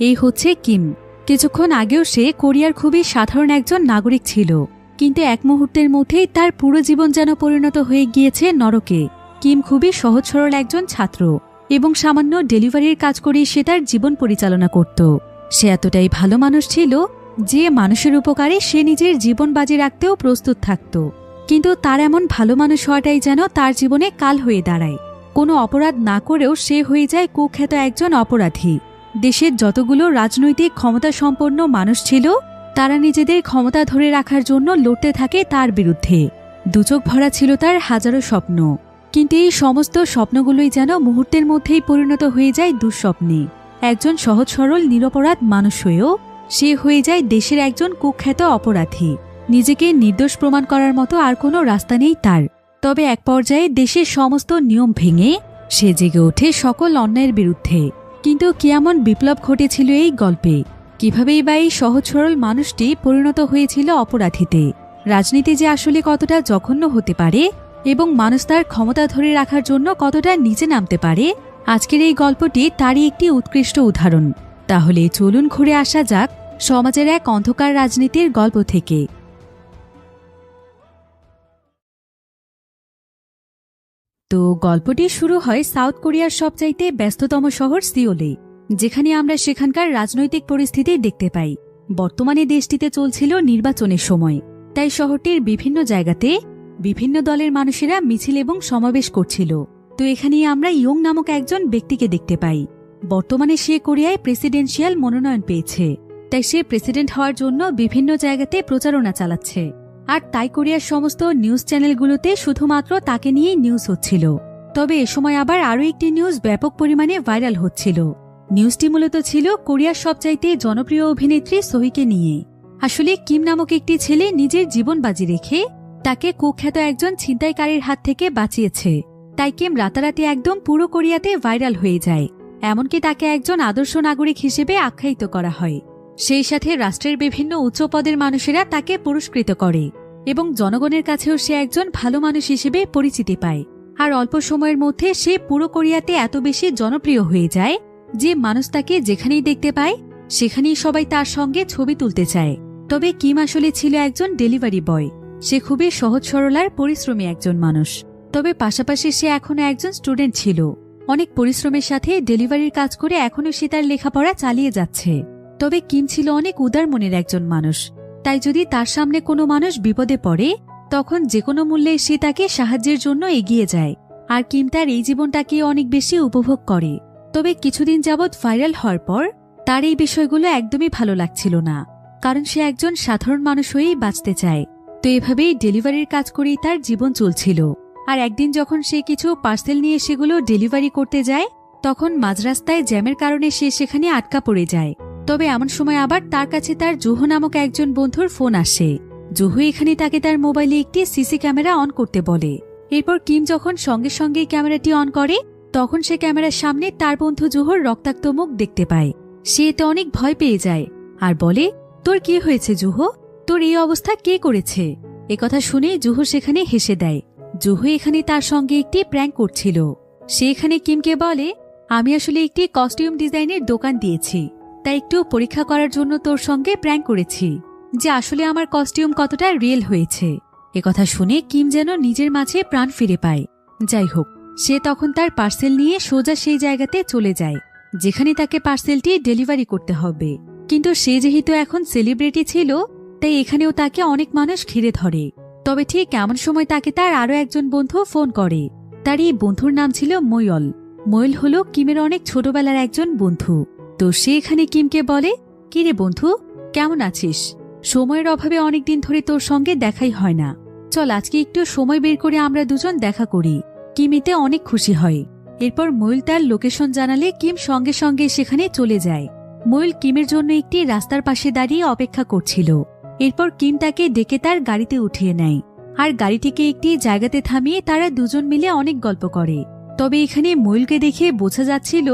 এই হচ্ছে কিম। কিছুক্ষণ আগেও সে কোরিয়ার খুবই সাধারণ একজন নাগরিক ছিল, কিন্তু এক মুহূর্তের মধ্যেই তার পুরো জীবন যেন পরিণত হয়ে গিয়েছে নরকে। কিম খুবই সহজ সরল একজন ছাত্র এবং সামান্য ডেলিভারির কাজ করেই সে তার জীবন পরিচালনা করত। সে এতটাই ভালো মানুষ ছিল যে মানুষের উপকারে সে নিজের জীবন বাজি রাখতেও প্রস্তুত থাকত। কিন্তু তার এমন ভালো মানুষ হওয়াটাই যেন তার জীবনে কাল হয়ে দাঁড়ায়। কোনো অপরাধ না করেও সে হয়ে যায় কুখ্যাত একজন অপরাধী। দেশের যতগুলো রাজনৈতিক ক্ষমতাসম্পন্ন মানুষ ছিল তারা নিজেদের ক্ষমতা ধরে রাখার জন্য লড়তে থাকে তার বিরুদ্ধে। দুচোখ ভরা ছিল তার হাজারো স্বপ্ন, কিন্তু এই সমস্ত স্বপ্নগুলোই যেন মুহূর্তের মধ্যেই পরিণত হয়ে যায় দুঃস্বপ্নে। একজন সহজ সরল নিরপরাধ মানুষ হয়েও সে হয়ে যায় দেশের একজন কুখ্যাত অপরাধী। নিজেকে নির্দোষ প্রমাণ করার মতো আর কোনো রাস্তা নেই তার। তবে এক পর্যায়ে দেশের সমস্ত নিয়ম ভেঙে সে জেগে ওঠে সকল অন্যায়ের বিরুদ্ধে। কিন্তু কি এমন বিপ্লব ঘটেছিল এই গল্পে? কিভাবেই বা এই সহজ সরল মানুষটি পরিণত হয়েছিল অপরাধীতে? রাজনীতি যে আসলে কতটা জঘন্য হতে পারে এবং মানুষ তার ক্ষমতা ধরে রাখার জন্য কতটা নিচে নামতে পারে, আজকের এই গল্পটি তারই একটি উৎকৃষ্ট উদাহরণ। তাহলে চলুন ঘুরে আসা যাক সমাজের এক অন্ধকার রাজনীতির গল্প থেকে। তো গল্পটি শুরু হয় সাউথ কোরিয়ার সবচাইতে ব্যস্ততম শহর সিওলে, যেখানে আমরা সেখানকার রাজনৈতিক পরিস্থিতি দেখতে পাই। বর্তমানে দেশটিতে চলছিল নির্বাচনের সময়, তাই শহরটির বিভিন্ন জায়গাতে বিভিন্ন দলের মানুষেরা মিছিল এবং সমাবেশ করছিল। তো এখানেই আমরা ইয়ং নামক একজন ব্যক্তিকে দেখতে পাই। বর্তমানে সে কোরিয়ায় প্রেসিডেন্সিয়াল মনোনয়ন পেয়েছে, তাই সে প্রেসিডেন্ট হওয়ার জন্য বিভিন্ন জায়গাতে প্রচারণা চালাচ্ছে। আর তাই কোরিয়ার সমস্ত নিউজ চ্যানেলগুলোতে শুধুমাত্র তাকে নিয়েই নিউজ হচ্ছিল। তবে এ সময় আবার আরও একটি নিউজ ব্যাপক পরিমাণে ভাইরাল হচ্ছিল। নিউজটি মূলত ছিল কোরিয়ার সবচাইতে জনপ্রিয় অভিনেত্রী সোহিকে নিয়ে। আসলে কিম নামক একটি ছেলে নিজের জীবন বাজি রেখে তাকে কুখ্যাত একজন ছিনতাইকারীর হাত থেকে বাঁচিয়েছে। তাই কিম রাতারাতি একদম পুরো কোরিয়াতে ভাইরাল হয়ে যায়। এমনকি তাকে একজন আদর্শ নাগরিক হিসেবে আখ্যায়িত করা হয়। সেই সাথে রাষ্ট্রের বিভিন্ন উচ্চ পদের মানুষেরা তাকে পুরস্কৃত করে এবং জনগণের কাছেও সে একজন ভালো মানুষ হিসেবে পরিচিতি পায়। আর অল্প সময়ের মধ্যে সে পুরো কোরিয়াতে এত বেশি জনপ্রিয় হয়ে যায় যে মানুষ তাকে যেখানেই দেখতে পায় সেখানেই সবাই তার সঙ্গে ছবি তুলতে চায়। তবে কিম আসলে ছিল একজন ডেলিভারি বয়। সে খুবই সহজ সরল আর পরিশ্রমী একজন মানুষ। তবে পাশাপাশি সে এখনো একজন স্টুডেন্ট ছিল। অনেক পরিশ্রমের সাথে ডেলিভারির কাজ করে এখনো সে তার লেখাপড়া চালিয়ে যাচ্ছে। তবে কিম ছিল অনেক উদার মনের একজন মানুষ। তাই যদি তার সামনে কোনো মানুষ বিপদে পড়ে তখন যে কোনো মূল্যে সে তাকে সাহায্যের জন্য এগিয়ে যায়। আর কিম তার এই জীবনটাকে অনেক বেশি উপভোগ করে। তবে কিছুদিন যাবৎ ভাইরাল হওয়ার পর তার এই বিষয়গুলো একদমই ভালো লাগছিল না, কারণ সে একজন সাধারণ মানুষ হয়েই বাঁচতে চায়। তো এভাবেই ডেলিভারির কাজ করেই তার জীবন চলছিল। আর একদিন যখন সে কিছু পার্সেল নিয়ে সেগুলো ডেলিভারি করতে যায় তখন মাঝরাস্তায় জ্যামের কারণে সে সেখানে আটকা পড়ে যায়। তবে এমন সময় আবার তার কাছে তার জুহো নামক একজন বন্ধুর ফোন আসে। জুহো এখানে তাকে তার মোবাইলে একটি সিসি ক্যামেরা অন করতে বলে। এরপর কিম যখন সঙ্গে সঙ্গে ক্যামেরাটি অন করে তখন সে ক্যামেরার সামনে তার বন্ধু জুহোর রক্তাক্ত মুখ দেখতে পায়। সে এতে অনেক ভয় পেয়ে যায় আর বলে, তোর কি হয়েছে জুহো? তোর এই অবস্থা কে করেছে? একথা শুনে জুহো সেখানে হেসে দেয়। জুহো এখানে তার সঙ্গে একটি প্র্যাঙ্ক করছিল। সে এখানে কিমকে বলে, আমি আসলে একটি কস্টিউম ডিজাইনের দোকান দিয়েছি, তাই একটু পরীক্ষা করার জন্য তোর সঙ্গে প্র্যাঙ্ক করেছি যে আসলে আমার কস্টিউম কতটা রিয়েল হয়েছে। একথা শুনে কিম যেন নিজের মাঝে প্রাণ ফিরে পায়। যাই হোক, সে তখন তার পার্সেল নিয়ে সোজা সেই জায়গাতে চলে যায় যেখানে তাকে পার্সেলটি ডেলিভারি করতে হবে। কিন্তু সে যেহেতু এখন সেলিব্রিটি ছিল তাই এখানেও তাকে অনেক মানুষ ঘিরে ধরে। তবে ঠিক এমন সময় তাকে তার আরও একজন বন্ধু ফোন করে। তার এই বন্ধুর নাম ছিল ময়ল। ময়ল হল কিমের অনেক ছোটবেলার একজন বন্ধু। তো সে এখানে কিমকে বলে, কিরে বন্ধু, কেমন আছিস? সময়ের অভাবে অনেকদিন ধরে তোর সঙ্গে দেখাই হয় না, চল আজকে একটু সময় বের করে আমরা দুজন দেখা করি। কিম এতে অনেক খুশি হয়। এরপর ময়ল তার লোকেশন জানালে কিম সঙ্গে সঙ্গে সেখানে চলে যায়। ময়ল কিমের জন্য একটি রাস্তার পাশে দাঁড়িয়ে অপেক্ষা করছিল। এরপর কিম তাকে ডেকে তার গাড়িতে উঠিয়ে নেয় আর গাড়িটিকে একটি জায়গাতে থামিয়ে তারা দুজন মিলে অনেক গল্প করে। তবে এখানে ময়লকে দেখে বোঝা যাচ্ছিল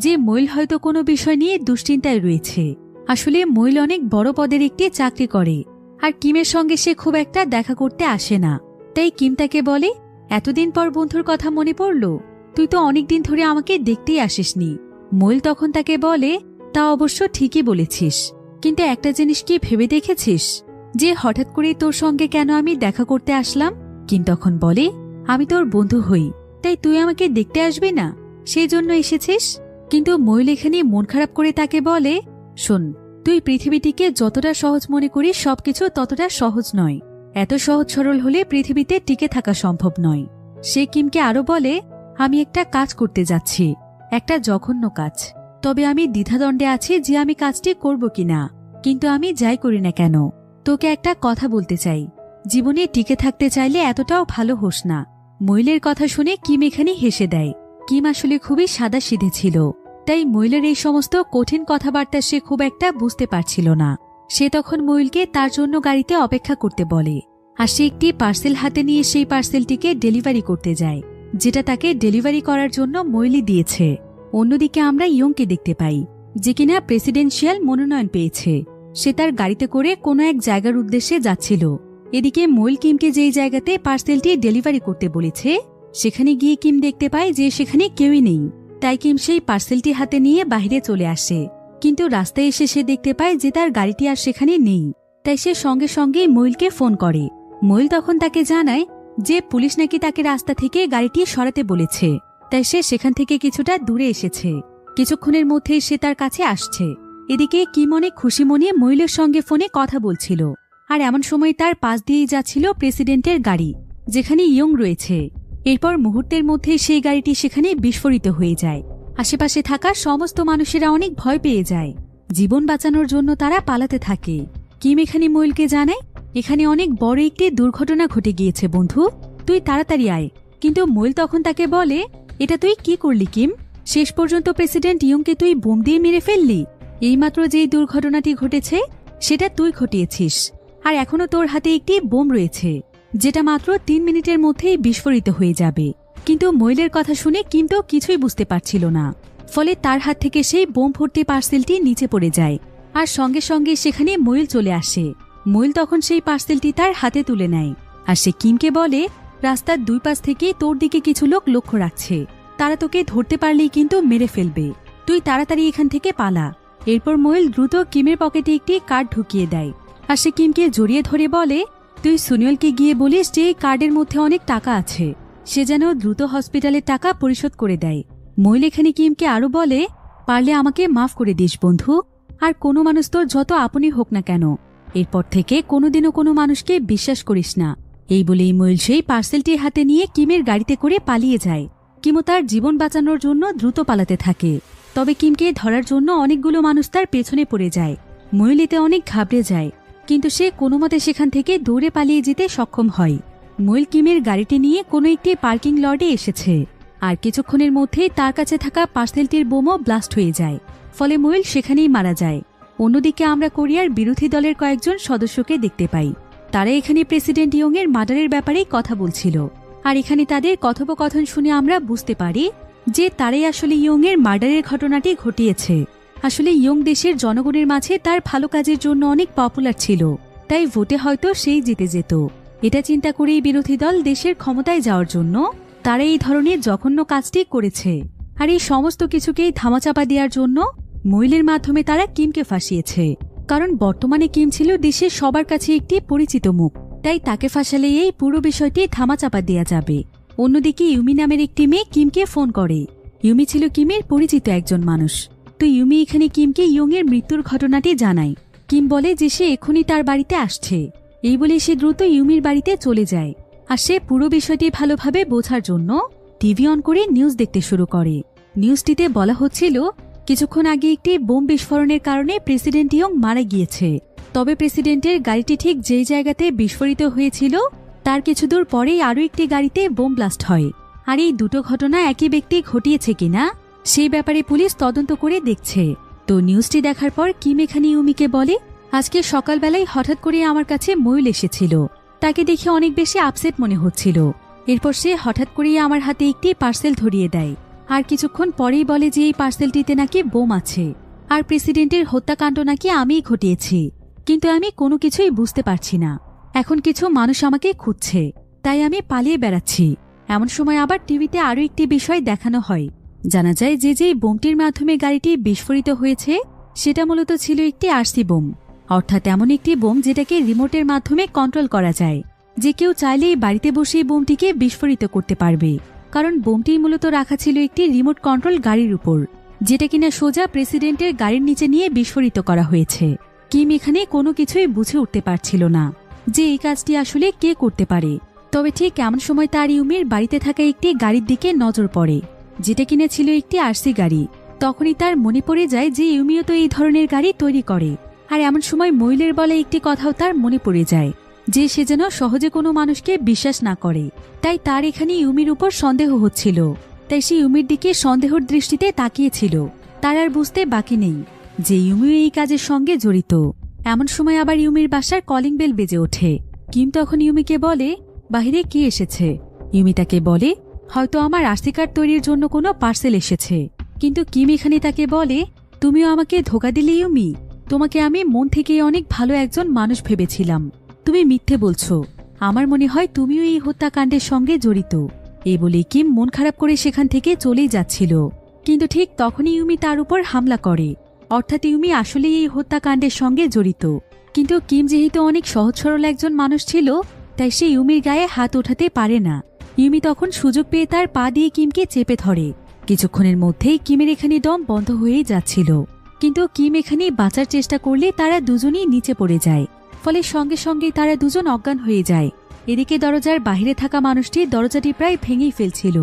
যে ময়ল হয়তো কোনো বিষয় নিয়ে দুশ্চিন্তায় রয়েছে। আসলে ময়ল অনেক বড় পদের একটি চাকরি করে আর কিমের সঙ্গে সে খুব একটা দেখা করতে আসে না। তাই কিম তাকে বলে, এতদিন পর বন্ধুর কথা মনে পড়ল? তুই তো অনেকদিন ধরে আমাকে দেখতেই আসিসনি। ময়ল তখন তাকে বলে, তা অবশ্য ঠিকই বলেছিস, কিন্তু একটা জিনিস কি ভেবে দেখেছিস যে হঠাৎ করে তোর সঙ্গে কেন আমি দেখা করতে আসলাম? কিম তখন বলে, আমি তোর বন্ধু হই, তাই তুই আমাকে দেখতে আসবি না, সেই জন্য এসেছিস। কিন্তু ময়ূল এখানে মন খারাপ করে তাকে বলে, শোন, তুই পৃথিবীটিকে যতটা সহজ মনে করিস সবকিছু ততটা সহজ নয়। এত সহজ সরল হলে পৃথিবীতে টিকে থাকা সম্ভব নয়। সে কিমকে আরো বলে, আমি একটা কাজ করতে যাচ্ছি, একটা জঘন্য কাজ। তবে আমি দ্বিধাদ্বন্দ্বে আছি যে আমি কাজটি করব কিনা, কিন্তু আমি যাই করি না কেন তোকে একটা কথা বলতে চাই, জীবনে টিকে থাকতে চাইলে এতটাও ভালো হোস না। ময়ূলের কথা শুনে কিম এখানে হেসে দেয়। কিম আসলে খুবই সাদাসিধে ছিল, তাই ময়ূলের এই সমস্ত কঠিন কথাবার্তা সে খুব একটা বুঝতে পারছিল না। সে তখন ময়ূলকে তার জন্য গাড়িতে অপেক্ষা করতে বলে, আর সে একটি পার্সেল হাতে নিয়ে সেই পার্সেলটিকে ডেলিভারি করতে যায়, যেটা তাকে ডেলিভারি করার জন্য ময়ূলই দিয়েছে। অন্যদিকে আমরা ইয়ংকে দেখতে পাই, যে কিনা প্রেসিডেন্সিয়াল মনোনয়ন পেয়েছে। সে তার গাড়িতে করে কোনো এক জায়গার উদ্দেশ্যে যাচ্ছিল। এদিকে ময়ূল কিমকে যেই জায়গাতে পার্সেলটি ডেলিভারি করতে বলেছে সেখানে গিয়ে কিম দেখতে পায় যে সেখানে কেউই নেই। তাই কিম সেই পার্সেলটি হাতে নিয়ে বাইরে চলে আসে, কিন্তু রাস্তায় এসে সে দেখতে পায় যে তার গাড়িটি আর সেখানে নেই। তাই সে সঙ্গে সঙ্গে ময়ূলকে ফোন করে। ময়ূল তখন তাকে জানায় যে পুলিশ নাকি তাকে রাস্তা থেকে গাড়িটি সরাতে বলেছে, তাই সে সেখান থেকে কিছুটা দূরে এসেছে। কিছুক্ষণের মধ্যেই সে তার কাছে আসছে। এদিকে কিম অনেক খুশি মনে ময়ূলের সঙ্গে ফোনে কথা বলছিল, আর এমন সময় তার পাশ দিয়েই যাচ্ছিল প্রেসিডেন্টের গাড়ি, যেখানে ইয়ং রয়েছে। এরপর মুহূর্তের মধ্যে সেই গাড়িটি সেখানে বিস্ফোরিত হয়ে যায়। আশেপাশে থাকা সমস্ত মানুষেরা অনেক ভয় পেয়ে যায়। জীবন বাঁচানোর জন্য তারা পালাতে থাকে। কিম এখানে ময়ূলকে জানায়, এখানে অনেক বড় একটি দুর্ঘটনা ঘটে গিয়েছে বন্ধু, তুই তাড়াতাড়ি আয়। কিন্তু ময়ূল তখন তাকে বলে, এটা তুই কি করলি কিম? শেষ পর্যন্ত প্রেসিডেন্ট ইয়ংকে তুই বোম দিয়ে মেরে ফেললি। এইমাত্র যেই দুর্ঘটনাটি ঘটেছে সেটা তুই ঘটিয়েছিস, আর এখনো তোর হাতে একটি বোম রয়েছে, যেটা মাত্র 3 মিনিটের মধ্যেই বিস্ফোরিত হয়ে যাবে। কিন্তু ময়ূলের কথা শুনে কিম তো কিছুই বুঝতে পারছিল না। ফলে তার হাত থেকে সেই বোম ভর্তি পার্সেলটি নিচে পড়ে যায়, আর সঙ্গে সঙ্গে সেখানে ময়ূল চলে আসে। ময়ূল তখন সেই পার্সেলটি তার হাতে তুলে নেয়, আর সে কিমকে বলে, রাস্তার দুই পাশ থেকে তোর দিকে কিছু লোক লক্ষ্য রাখছে, তারা তোকে ধরতে পারলেই কিন্তু মেরে ফেলবে, তুই তাড়াতাড়ি এখান থেকে পালা। এরপর ময়ূল দ্রুত কিমের পকেটে একটি কার্ড ঢুকিয়ে দেয়, আর সে কিমকে জড়িয়ে ধরে বলে, তুই সুনিয়লকে গিয়ে বলিস যে এই কার্ডের মধ্যে অনেক টাকা আছে, সে যেন দ্রুত হসপিটালের টাকা পরিশোধ করে দেয়। ময়ূল এখানে কিমকে আরো বলে, পারলে আমাকে মাফ করে দিস বন্ধু, আর কোনো মানুষ তোর যত আপনই হোক না কেন, এরপর থেকে কোনোদিনও কোনো মানুষকে বিশ্বাস করিস না। এই বলেই ময়ূল সেই পার্সেলটি হাতে নিয়ে কিমের গাড়িতে করে পালিয়ে যায়। কিমও তার জীবন বাঁচানোর জন্য দ্রুত পালাতে থাকে। তবে কিমকে ধরার জন্য অনেকগুলো মানুষ তার পেছনে পড়ে যায়। ময়ূল এতে অনেক ঘাবড়ে যায়, কিন্তু সে কোনোমতে সেখান থেকে দৌড়ে পালিয়ে যেতে সক্ষম হয়। ময়ূল কিমের গাড়িটি নিয়ে কোনো একটি পার্কিং লটে এসেছে, আর কিছুক্ষণের মধ্যেই তার কাছে থাকা পার্সেলটির বোমও ব্লাস্ট হয়ে যায়। ফলে ময়ূল সেখানেই মারা যায়। অন্যদিকে আমরা কোরিয়ার বিরোধী দলের কয়েকজন সদস্যকে দেখতে পাই। তারা এখানে প্রেসিডেন্ট ইয়ং এর মার্ডারের ব্যাপারেই কথা বলছিল, আর এখানে তাদের কথোপকথন শুনে আমরা বুঝতে পারি যে তারাই আসলে ইয়ং এর মার্ডারের ঘটনাটি ঘটিয়েছে। আসলে ইয়ং দেশের জনগণের মাঝে তার ভালো কাজের জন্য অনেক পপুলার ছিল, তাই ভোটে হয়তো সেই জিতে যেত। এটা চিন্তা করেই বিরোধী দল দেশের ক্ষমতায় যাওয়ার জন্য তারা এই ধরনের জঘন্য কাজটি করেছে। আর এই সমস্ত কিছুকেই ধামাচাপা দেওয়ার জন্য ময়ূলের মাধ্যমে তারা কিমকে ফাঁসিয়েছে, কারণ বর্তমানে কিম ছিল দেশের সবার কাছে একটি পরিচিত মুখ, তাই তাকে ফাঁসালে এই পুরো বিষয়টি ধামাচাপা দেওয়া যাবে। অন্যদিকে ইউমি নামের একটি মেয়ে কিমকে ফোন করে। ইউমি ছিল কিমের পরিচিত একজন মানুষ। তো ইউমি এখানে কিমকে ইয়ং এর মৃত্যুর ঘটনাটি জানায়। কিম বলে যে সে এখনই তার বাড়িতে আসছে। এই বলে সে দ্রুত ইউমির বাড়িতে চলে যায়, আর সে পুরো বিষয়টি ভালোভাবে বোঝার জন্য টিভি অন করে নিউজ দেখতে শুরু করে। নিউজটিতে বলা হচ্ছিল কিছুক্ষণ আগে একটি বোম বিস্ফোরণের কারণে প্রেসিডেন্ট ইয়ং মারা গিয়েছে। তবে প্রেসিডেন্টের গাড়িটি ঠিক যেই জায়গাতে বিস্ফোরিত হয়েছিল তার কিছু দূর পরেই আরও একটি গাড়িতে বোম ব্লাস্ট হয়। আর এই দুটো ঘটনা একই ব্যক্তি ঘটিয়েছে কিনা সেই ব্যাপারে পুলিশ তদন্ত করে দেখছে। তো নিউজটি দেখার পর কিম এখানে ইউমিকে বলে, আজকে সকালবেলায় হঠাৎ করে আমার কাছে ময়ূল এসেছিল, তাকে দেখে অনেক বেশি আপসেট মনে হচ্ছিল। এরপর সে হঠাৎ করেই আমার হাতে একটি পার্সেল ধরিয়ে দেয়, আর কিছুক্ষণ পরেই বলে যে এই পার্সেলটিতে নাকি বোম আছে, আর প্রেসিডেন্টের হত্যাকাণ্ড নাকি আমিই ঘটিয়েছি। কিন্তু আমি কোনো কিছুই বুঝতে পারছি না। এখন কিছু মানুষ আমাকে খুঁজছে, তাই আমি পালিয়ে বেড়াচ্ছি। এমন সময় আবার টিভিতে আরও একটি বিষয় দেখানো হয়। জানা যায় যে যেই বোমটির মাধ্যমে গাড়িটি বিস্ফোরিত হয়েছে সেটা মূলত ছিল একটি আরসি বোম, অর্থাৎ এমন একটি বোম যেটাকে রিমোটের মাধ্যমে কন্ট্রোল করা যায়। যে কেউ চাইলেই বাড়িতে বসেই বোমটিকে বিস্ফোরিত করতে পারবে, কারণ বোমটি মূলত রাখা ছিল একটি রিমোট কন্ট্রোল গাড়ির উপর, যেটা কিনা সোজা প্রেসিডেন্টের গাড়ির নিচে নিয়ে বিস্ফোরিত করা হয়েছে। কিম এখানে কোনো কিছুই বুঝে উঠতে পারছিল না যে এই কাজটি আসলে কে করতে পারে। তবে ঠিক এমন সময় তার ইউমির বাড়িতে থাকা একটি গাড়ির দিকে নজর পড়ে, যেটা কিনা ছিল একটি আরসি গাড়ি। তখনই তার মনে পড়ে যায় যে ইউমিও তো এই ধরনের গাড়ি তৈরি করে। আর এমন সময় মইলের বলা একটি কথাও তার মনে পড়ে যায়, যে সে যেন সহজে কোনো মানুষকে বিশ্বাস না করে। তাই তার এখানে ইউমির উপর সন্দেহ হচ্ছিল, তাই সে ইউমির দিকে সন্দেহের দৃষ্টিতে তাকিয়েছিল। তার আর বুঝতে বাকি নেই যে ইউমিও এই কাজের সঙ্গে জড়িত। এমন সময় আবার ইউমির বাসার কলিং বেল বেজে ওঠে। কিম তখন ইউমিকে বলে, বাহিরে কি এসেছে? ইউমি তাকে বলে, হয়তো আমার আরসি কার্ড তৈরির জন্য কোনো পার্সেল এসেছে। কিন্তু কিম এখানে তাকে বলে, তুমিও আমাকে ধোঁকা দিলে ইউমি। তোমাকে আমি মন থেকে অনেক ভালো একজন মানুষ ভেবেছিলাম, তুমি মিথ্যে বলছো। আমার মনে হয় তুমিও এই হত্যাকাণ্ডের সঙ্গে জড়িত। এই বলে কিম মন খারাপ করে সেখান থেকে চলেই যাচ্ছিল। কিন্তু ঠিক তখনই ইউমি তার উপর হামলা করে, অর্থাৎ ইউমি আসলেই এই হত্যাকাণ্ডের সঙ্গে জড়িত। কিন্তু কিম যেহেতু অনেক সহজ সরল একজন মানুষ ছিল, তাই সে ইউমির গায়ে হাত ওঠাতে পারে না। ইউমি তখন সুযোগ পেয়ে তার পা দিয়ে কিমকে চেপে ধরে। কিছুক্ষণের মধ্যেই কিমের এখানে দম বন্ধ হয়েই যাচ্ছিল। কিন্তু কিম এখানে বাঁচার চেষ্টা করলে তারা দুজনই নিচে পড়ে যায়, ফলে সঙ্গে সঙ্গে তারা দুজন অজ্ঞান হয়ে যায়। এদিকে দরজার বাহিরে থাকা মানুষটি দরজাটি প্রায় ভেঙেই ফেলছিল।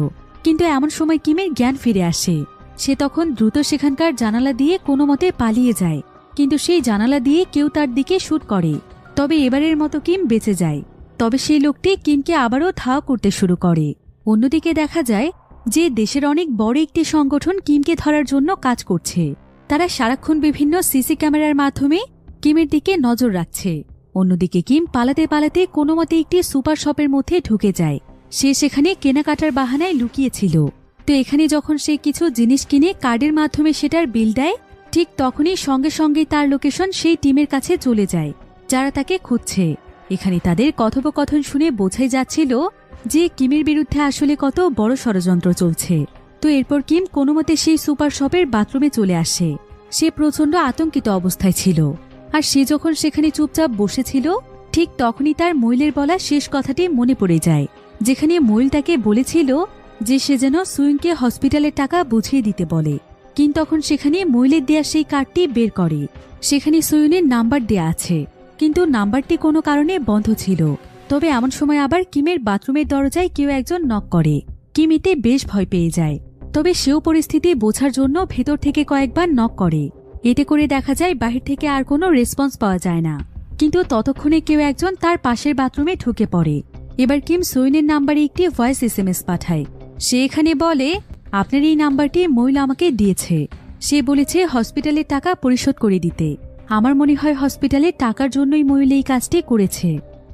কিন্তু এমন সময় কিমের জ্ঞান ফিরে আসে। সে তখন দ্রুত সেখানকার জানালা দিয়ে কোনো মতে পালিয়ে যায়, কিন্তু সেই জানালা দিয়ে কেউ তার দিকে শুট করে। তবে এবারের মতো কিম বেঁচে যায়। তবে সেই লোকটি কিমকে আবারও ধাওয়া করতে শুরু করে। অন্যদিকে দেখা যায় যে দেশের অনেক বড় একটি সংগঠন কিমকে ধরার জন্য কাজ করছে। তারা সারাক্ষণ বিভিন্ন সিসি ক্যামেরার মাধ্যমে কিমের দিকে নজর রাখছে। অন্যদিকে কিম পালাতে পালাতে কোনো মতে একটি সুপার শপের মধ্যে ঢুকে যায়। সে সেখানে কেনাকাটার বাহানায় লুকিয়েছিল। তো এখানে যখন সে কিছু জিনিস কিনে কার্ডের মাধ্যমে সেটার বিল দেয়, ঠিক তখনই সঙ্গে সঙ্গে তার লোকেশন সেই টিমের কাছে চলে যায় যারা তাকে খুঁজছে। এখানে তাদের কথোপকথন শুনে বোঝাই যাচ্ছিল যে কিমের বিরুদ্ধে আসলে কত বড় ষড়যন্ত্র চলছে। তো এরপর কিম কোনোমতে সেই সুপার শপের বাথরুমে চলে আসে। সে প্রচণ্ড আতঙ্কিত অবস্থায় ছিল। আর সে যখন সেখানে চুপচাপ বসেছিল, ঠিক তখনই তার মইলের বলা শেষ কথাটি মনে পড়ে যায়, যেখানে মইল তাকে বলেছিল যে সে যেন সুইংকে হসপিটালের টাকা বুঝিয়ে দিতে বলে। কিম তখন সেখানে মইলের দেয়া সেই কার্ডটি বের করে। সেখানে সুইনের নাম্বার দেয়া আছে, কিন্তু নাম্বারটি কোনো কারণে বন্ধ ছিল। তবে এমন সময় আবার কিমের বাথরুমের দরজায় কেউ একজন নক করে। কিম এতে বেশ ভয় পেয়ে যায়। তবে সেও পরিস্থিতি বোঝার জন্য ভেতর থেকে কয়েকবার নক করে। এতে করে দেখা যায় বাহির থেকে আর কোনো রেসপন্স পাওয়া যায় না। কিন্তু ততক্ষণে কেউ একজন তার পাশের বাথরুমে ঢুকে পড়ে। এবার কিম সুইনের নাম্বারে একটি ভয়েস SMS পাঠায়। সে এখানে বলে, আপনার এই নাম্বারটি মহিলা আমাকে দিয়েছে। সে বলেছে হসপিটালের টাকা পরিশোধ করে দিতে। আমার মনে হয় হসপিটালের টাকার জন্যই মহিলা এই কাজটি করেছে।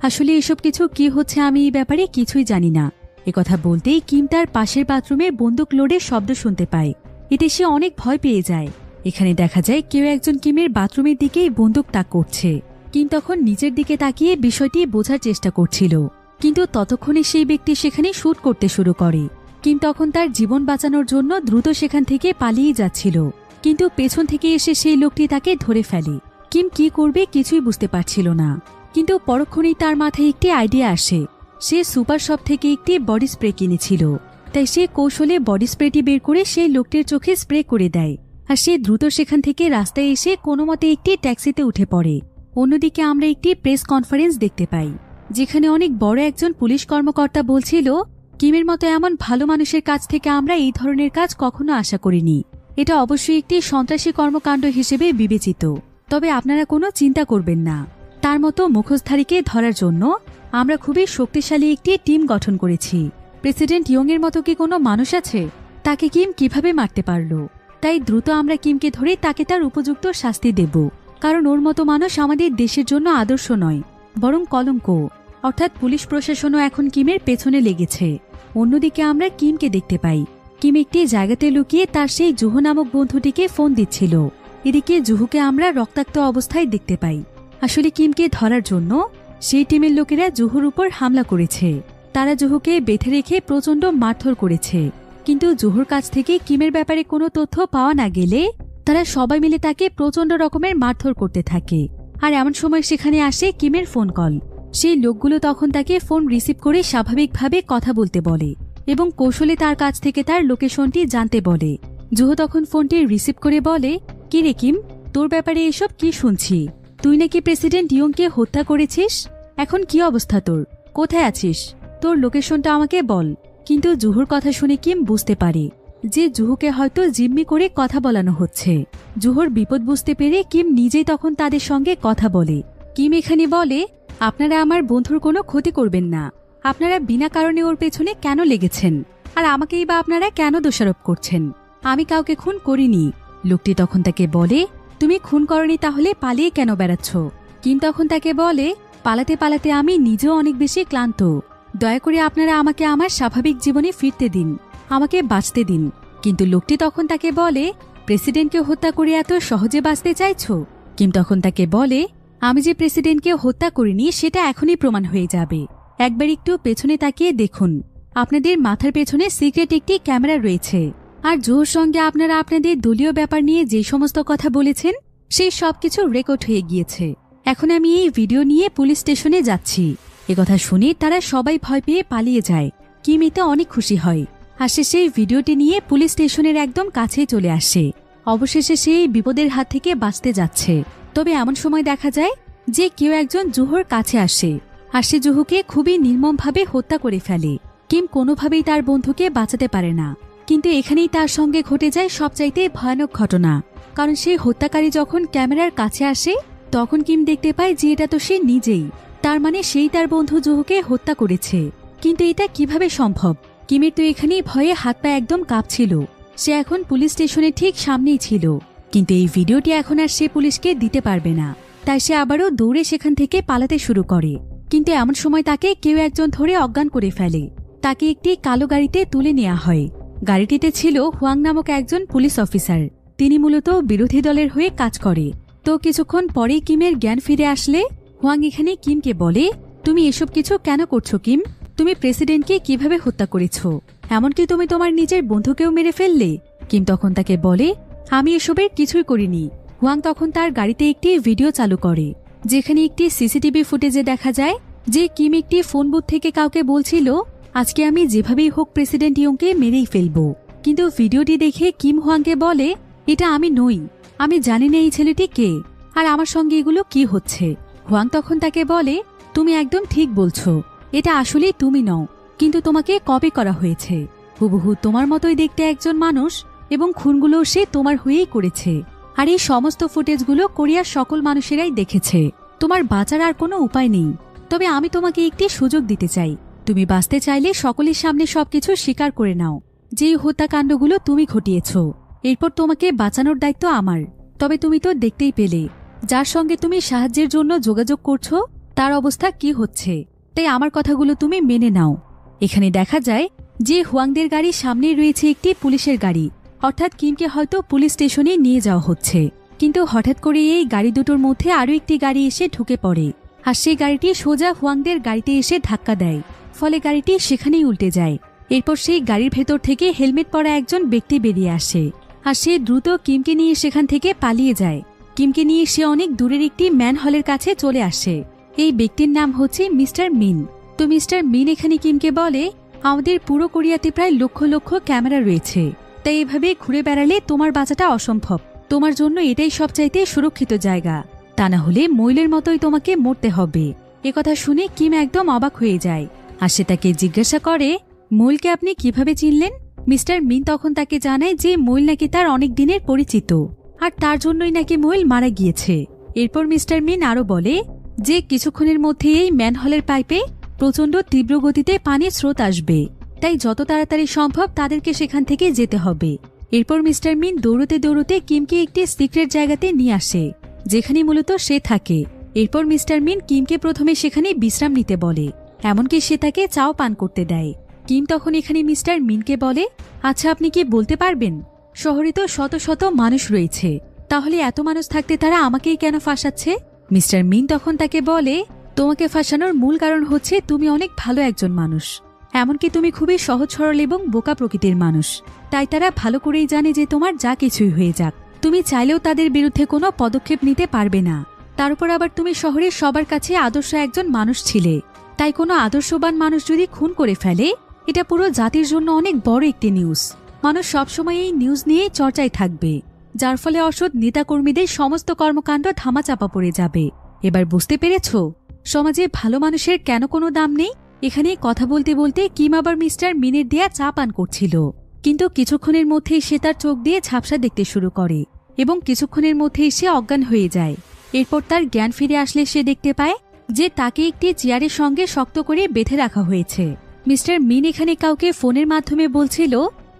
আসলে এসব কিছু কি হচ্ছে আমি এই ব্যাপারে কিছুই জানি না। একথা বলতেই কিম তার পাশের বাথরুমে বন্দুক লোডের শব্দ শুনতে পায়। এতে সে অনেক ভয় পেয়ে যায়। এখানে দেখা যায় কেউ একজন কিমের বাথরুমের দিকেই বন্দুক তাক করছে। কিম তখন নিচের দিকে তাকিয়ে বিষয়টি বোঝার চেষ্টা করছিল, কিন্তু ততক্ষণে সেই ব্যক্তি সেখানে শুট করতে শুরু করে। কিম তখন তার জীবন বাঁচানোর জন্য দ্রুত সেখান থেকে পালিয়ে যাচ্ছিল, কিন্তু পেছন থেকে এসে সেই লোকটি তাকে ধরে ফেলে। কিম কি করবে কিছুই বুঝতে পারছিল না। কিন্তু পরক্ষণেই তার মাথায় একটি আইডিয়া আসে। সে সুপার শপ থেকে একটি বডি স্প্রে কিনেছিল, তাই সে কৌশলে বডি স্প্রেটি বের করে সেই লোকটির চোখে স্প্রে করে দেয়। আর সে দ্রুত সেখান থেকে রাস্তায় এসে কোনো মতে একটি ট্যাক্সিতে উঠে পড়ে। অন্যদিকে আমরা একটি প্রেস কনফারেন্স দেখতে পাই, যেখানে অনেক বড় একজন পুলিশ কর্মকর্তা বলছিল, কিমের মতো এমন ভালো মানুষের কাছ থেকে আমরা এই ধরনের কাজ কখনো আশা করিনি। এটা অবশ্যই একটি সন্ত্রাসী কর্মকাণ্ড হিসেবে বিবেচিত। তবে আপনারা কোনো চিন্তা করবেন না, তার মতো মুখোশধারীকে ধরার জন্য আমরা খুবই শক্তিশালী একটি টিম গঠন করেছি। প্রেসিডেন্ট ইয়ং এর মতো কি কোনো মানুষ আছে? তাকে কিম কিভাবে মারতে পারল? তাই দ্রুত আমরা কিমকে ধরে তাকে তার উপযুক্ত শাস্তি দেব, কারণ ওর মতো মানুষ আমাদের দেশের জন্য আদর্শ নয়, বরং কলঙ্ক। অর্থাৎ পুলিশ প্রশাসনও এখন কিমের পেছনে লেগেছে। অন্যদিকে আমরা কিমকে দেখতে পাই, কিম একটি জায়গাতে লুকিয়ে তার সেই জুহু নামক বন্ধুটিকে ফোন দিচ্ছিল। এদিকে জুহুকে আমরা রক্তাক্ত অবস্থায় দেখতে পাই। আসলে কিমকে ধরার জন্য সেই টিমের লোকেরা জুহুর উপর হামলা করেছে। তারা জুহুকে বেঁধে রেখে প্রচণ্ড মারধর করেছে। কিন্তু জুহুর কাছ থেকে কিমের ব্যাপারে কোনো তথ্য পাওয়া না গেলে তারা সবাই মিলে তাকে প্রচন্ড রকমের মারধর করতে থাকে। আর এমন সময় সেখানে আসে কিমের ফোন কল। সেই লোকগুলো তখন তাকে ফোন রিসিভ করে স্বাভাবিকভাবে কথা বলতে বলে এবং কৌশলে তার কাছ থেকে তার লোকেশনটি জানতে বলে। জুহো তখন ফোনটি রিসিভ করে বলে, কি রে কিম, তোর ব্যাপারে এসব কি শুনছি? তুই নাকি প্রেসিডেন্ট ইয়ংকে হত্যা করেছিস। এখন কি অবস্থা তোর? কোথায় আছিস? তোর লোকেশনটা আমাকে বল। কিন্তু জুহোর কথা শুনে কিম বুঝতে পারে যে জুহোকে হয়তো জিম্মি করে কথা বলানো হচ্ছে। জুহোর বিপদ বুঝতে পেরে কিম নিজেই তখন তাদের সঙ্গে কথা বলে। কিম এখানে বলে, আপনারা আমার বন্ধুর কোনো ক্ষতি করবেন না। আপনারা বিনা কারণে ওর পেছনে কেন লেগেছেন? আর আমাকেই বা আপনারা কেন দোষারোপ করছেন? আমি কাউকে খুন করিনি। লোকটি তখন তাকে বলে, তুমি খুন করনি তাহলে পালিয়ে কেন বেড়াচ্ছ? কিম তখন তাকে বলে, পালাতে পালাতে আমি নিজেও অনেক বেশি ক্লান্ত। দয়া করে আপনারা আমাকে আমার স্বাভাবিক জীবনে ফিরতে দিন, আমাকে বাঁচতে দিন। কিন্তু লোকটি তখন তাকে বলে, প্রেসিডেন্টকে হত্যা করে এত সহজে বাঁচতে চাইছ? কিম তখন তাকে বলে, আমি যে প্রেসিডেন্টকে হত্যা করিনি সেটা এখনই প্রমাণ হয়ে যাবে। একবার একটু পেছনে তাকিয়ে দেখুন, আপনাদের মাথার পেছনে সিক্রেট একটি ক্যামেরা রয়েছে। আর জোর সঙ্গে আপনারা আপনাদের দলীয় ব্যাপার নিয়ে যে সমস্ত কথা বলেছেন সেই সবকিছু রেকর্ড হয়ে গিয়েছে। এখন আমি এই ভিডিও নিয়ে পুলিশ স্টেশনে যাচ্ছি। একথা শুনে তারা সবাই ভয় পেয়ে পালিয়ে যায়। কিম এতে অনেক খুশি হয়। আর সে সেই ভিডিওটি নিয়ে পুলিশ স্টেশনের একদম কাছে চলে আসে। অবশেষে সে এই বিপদের হাত থেকে বাঁচতে যাচ্ছে। তবে এমন সময় দেখা যায় যে কেউ একজন জুহোর কাছে আসে আর সে জুহোকে খুবই নির্মমভাবে হত্যা করে ফেলে। কিম কোনোভাবেই তার বন্ধুকে বাঁচাতে পারে না। কিন্তু এখানেই তার সঙ্গে ঘটে যায় সবচাইতে ভয়ানক ঘটনা। কারণ সেই হত্যাকারী যখন ক্যামেরার কাছে আসে তখন কিম দেখতে পায় যে এটা তো সে নিজেই। তার মানে সেই তার বন্ধু জুহোকে হত্যা করেছে। কিন্তু এটা কিভাবে সম্ভব? কিমের তো এখানেই ভয়ে হাত পা একদম কাঁপছিল। সে এখন পুলিশ স্টেশনের ঠিক সামনেই ছিল। কিন্তু এই ভিডিওটি এখন আর সে পুলিশকে দিতে পারবে না। তাই সে আবারও দৌড়ে সেখান থেকে পালাতে শুরু করে। কিন্তু এমন সময় তাকে কেউ একজন ধরে অজ্ঞান করে ফেলে। তাকে একটি কালো গাড়িতে তুলে নেওয়া হয়। গাড়িটিতে ছিল হুয়াং নামক একজন পুলিশ অফিসার। তিনি মূলত বিরোধী দলের হয়ে কাজ করে। তো কিছুক্ষণ পরেই কিমের জ্ঞান ফিরে আসলে হুয়াং এখানে কিমকে বলে, তুমি এসব কিছু কেন করছো কিম? তুমি প্রেসিডেন্টকে কিভাবে হত্যা করেছ? এমনকি তুমি তোমার নিজের বন্ধুকেও মেরে ফেললে। কিম তখন তাকে বলে, আমি এসবের কিছুই করিনি। হুয়াং তখন তার গাড়িতে একটি ভিডিও চালু করে যেখানে একটি সিসিটিভি ফুটেজে দেখা যায় যে কিম একটি ফোন বুথ থেকে কাউকে বলছিল, আজকে আমি যেভাবেই হোক প্রেসিডেন্ট ইয়ংকে মেরেই ফেলবো। কিন্তু ভিডিওটি দেখে কিম হুয়াংকে বলে, এটা আমি নই। আমি জানি না এই ছেলেটি কে আর আমার সঙ্গে এগুলো কি হচ্ছে। হুয়াং তখন তাকে বলে, তুমি একদম ঠিক বলছো, এটা আসলেই তুমি নও, কিন্তু তোমাকে কপি করা হয়েছে। হুবহু তোমার মতোই দেখতে একজন মানুষ এবং খুনগুলো সে তোমার হয়েই করেছে। আর এই সমস্ত ফুটেজগুলো কোরিয়ার সকল মানুষেরাই দেখেছে। তোমার বাঁচার আর কোনো উপায় নেই। তবে আমি তোমাকে একটি সুযোগ দিতে চাই। তুমি বাঁচতে চাইলে সকলের সামনে সবকিছু স্বীকার করে নাও যে এই হত্যাকাণ্ডগুলো তুমি ঘটিয়েছ। এরপর তোমাকে বাঁচানোর দায়িত্ব আমার। তবে তুমি তো দেখতেই পেলে যার সঙ্গে তুমি সাহায্যের জন্য যোগাযোগ করছো তার অবস্থা কি হচ্ছে। তাই আমার কথাগুলো তুমি মেনে নাও। এখানে দেখা যায় যে হুয়াংদের গাড়ির সামনে রয়েছে একটি পুলিশের গাড়ি। অর্থাৎ কিমকে হয়তো পুলিশ স্টেশনে নিয়ে যাওয়া হচ্ছে। কিন্তু হঠাৎ করে এই গাড়ি দুটোর মধ্যে আরও একটি গাড়ি এসে ঢুকে পড়ে আর সেই গাড়িটি সোজা হুয়াংদের গাড়িতে এসে ধাক্কা দেয়। ফলে গাড়িটি সেখানেই উল্টে যায়। এরপর সেই গাড়ির ভেতর থেকে হেলমেট পরা একজন ব্যক্তি বেরিয়ে আসে আর সে দ্রুত কিমকে নিয়ে সেখান থেকে পালিয়ে যায়। কিমকে নিয়ে সে অনেক দূরের একটি ম্যান হলের কাছে চলে আসে। এই ব্যক্তির নাম হচ্ছে মিস্টার মিন। তো মিস্টার মিন এখানে কিমকে বলে, আমাদের পুরো কোরিয়াতে প্রায় লক্ষ লক্ষ ক্যামেরা রয়েছে। তাই এভাবে ঘুরে বেড়ালে তোমার বাঁচাটা অসম্ভব। তোমার জন্য এটাই সবচাইতে সুরক্ষিত জায়গা। তা না হলে মইলের মতোই তোমাকে মরতে হবে। একথা শুনে কিম একদম অবাক হয়ে যায় আর সে তাকে জিজ্ঞাসা করে, মইলকে আপনি কিভাবে চিনলেন? মিস্টার মিন তখন তাকে জানায় যে মইল নাকি তার অনেক দিনের পরিচিত আর তার জন্যই নাকি মইল মারা গিয়েছে। এরপর মিস্টার মিন আরো বলে যে কিছুক্ষণের মধ্যে এই ম্যানহলের পাইপে প্রচণ্ড তীব্র গতিতে পানির স্রোত আসবে। তাই যত তাড়াতাড়ি সম্ভব তাদেরকে সেখান থেকে যেতে হবে। এরপর মিস্টার মিন দৌড়তে দৌড়তে কিমকে একটি সিক্রেট জায়গাতে নিয়ে আসে যেখানে মূলত সে থাকে। এরপর মিস্টার মিন কিমকে প্রথমে সেখানে বিশ্রাম নিতে বলে, এমনকি সে তাকে চাও পান করতে দেয়। কিম তখন এখানে মিস্টার মিনকে বলে, আচ্ছা আপনি কি বলতে পারবেন, শহরে তো শত শত মানুষ রয়েছে, তাহলে এত মানুষ থাকতে তারা আমাকেই কেন ফাঁসাচ্ছে? মিস্টার মিন তখন তাকে বলে, তোমাকে ফাঁসানোর মূল কারণ হচ্ছে তুমি অনেক ভালো একজন মানুষ। এমনকি তুমি খুবই সহজ সরল এবং বোকা প্রকৃতির মানুষ। তাই তারা ভালো করেই জানে যে তোমার যা কিছুই হয়ে যাক তুমি চাইলেও তাদের বিরুদ্ধে কোনো পদক্ষেপ নিতে পারবে না। তার উপর আবার তুমি শহরের সবার কাছে আদর্শ একজন মানুষ ছিলে। তাই কোনো আদর্শবান মানুষ যদি খুন করে ফেলে, এটা পুরো জাতির জন্য অনেক বড় একটি নিউজ। মানুষ সবসময় এই নিউজ নিয়ে চর্চায় থাকবে, যার ফলে অসৎ নেতাকর্মীদের সমস্ত কর্মকাণ্ড ধামাচাপা পড়ে যাবে। এবার বুঝতে পেরেছ সমাজে ভালো মানুষের কেন কোনো দাম নেই? এখানে কথা বলতে বলতে কিম আবার মিস্টার মিনের দেয়া চা পান করছিল, কিন্তু কিছুক্ষণের মধ্যেই সে তার চোখ দিয়ে ঝাপসা দেখতে শুরু করে এবং কিছুক্ষণের মধ্যেই সে অজ্ঞান হয়ে যায়। এরপর তার জ্ঞান ফিরে আসলে সে দেখতে পায় যে তাকে একটি চেয়ারের সঙ্গে শক্ত করে বেঁধে রাখা হয়েছে। মিস্টার মিন এখানে কাউকে ফোনের মাধ্যমে বলছিল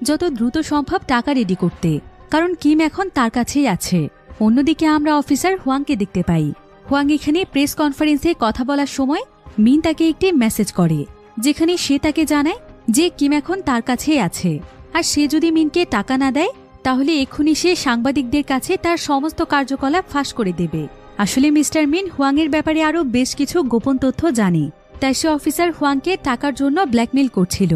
যত দ্রুত সম্ভব টাকা রেডি করতে, কারণ কিম এখন তার কাছেই আছে। অন্যদিকে আমরা অফিসার হুয়াংকে দেখতে পাই। হুয়াং এখানে প্রেস কনফারেন্সে কথা বলার সময় মিন তাকে একটি মেসেজ করে, যেখানে সে তাকে জানায় যে কিম এখন তার কাছেই আছে, আর সে যদি মিনকে টাকা না দেয় তাহলে এক্ষুনি সে সাংবাদিকদের কাছে তার সমস্ত কার্যকলাপ ফাঁস করে দেবে। আসলে মিস্টার মিন হুয়াংয়ের ব্যাপারে আরও বেশ কিছু গোপন তথ্য জানে, তাই সে অফিসার হুয়াংকে টাকার জন্য ব্ল্যাকমেল করছিল।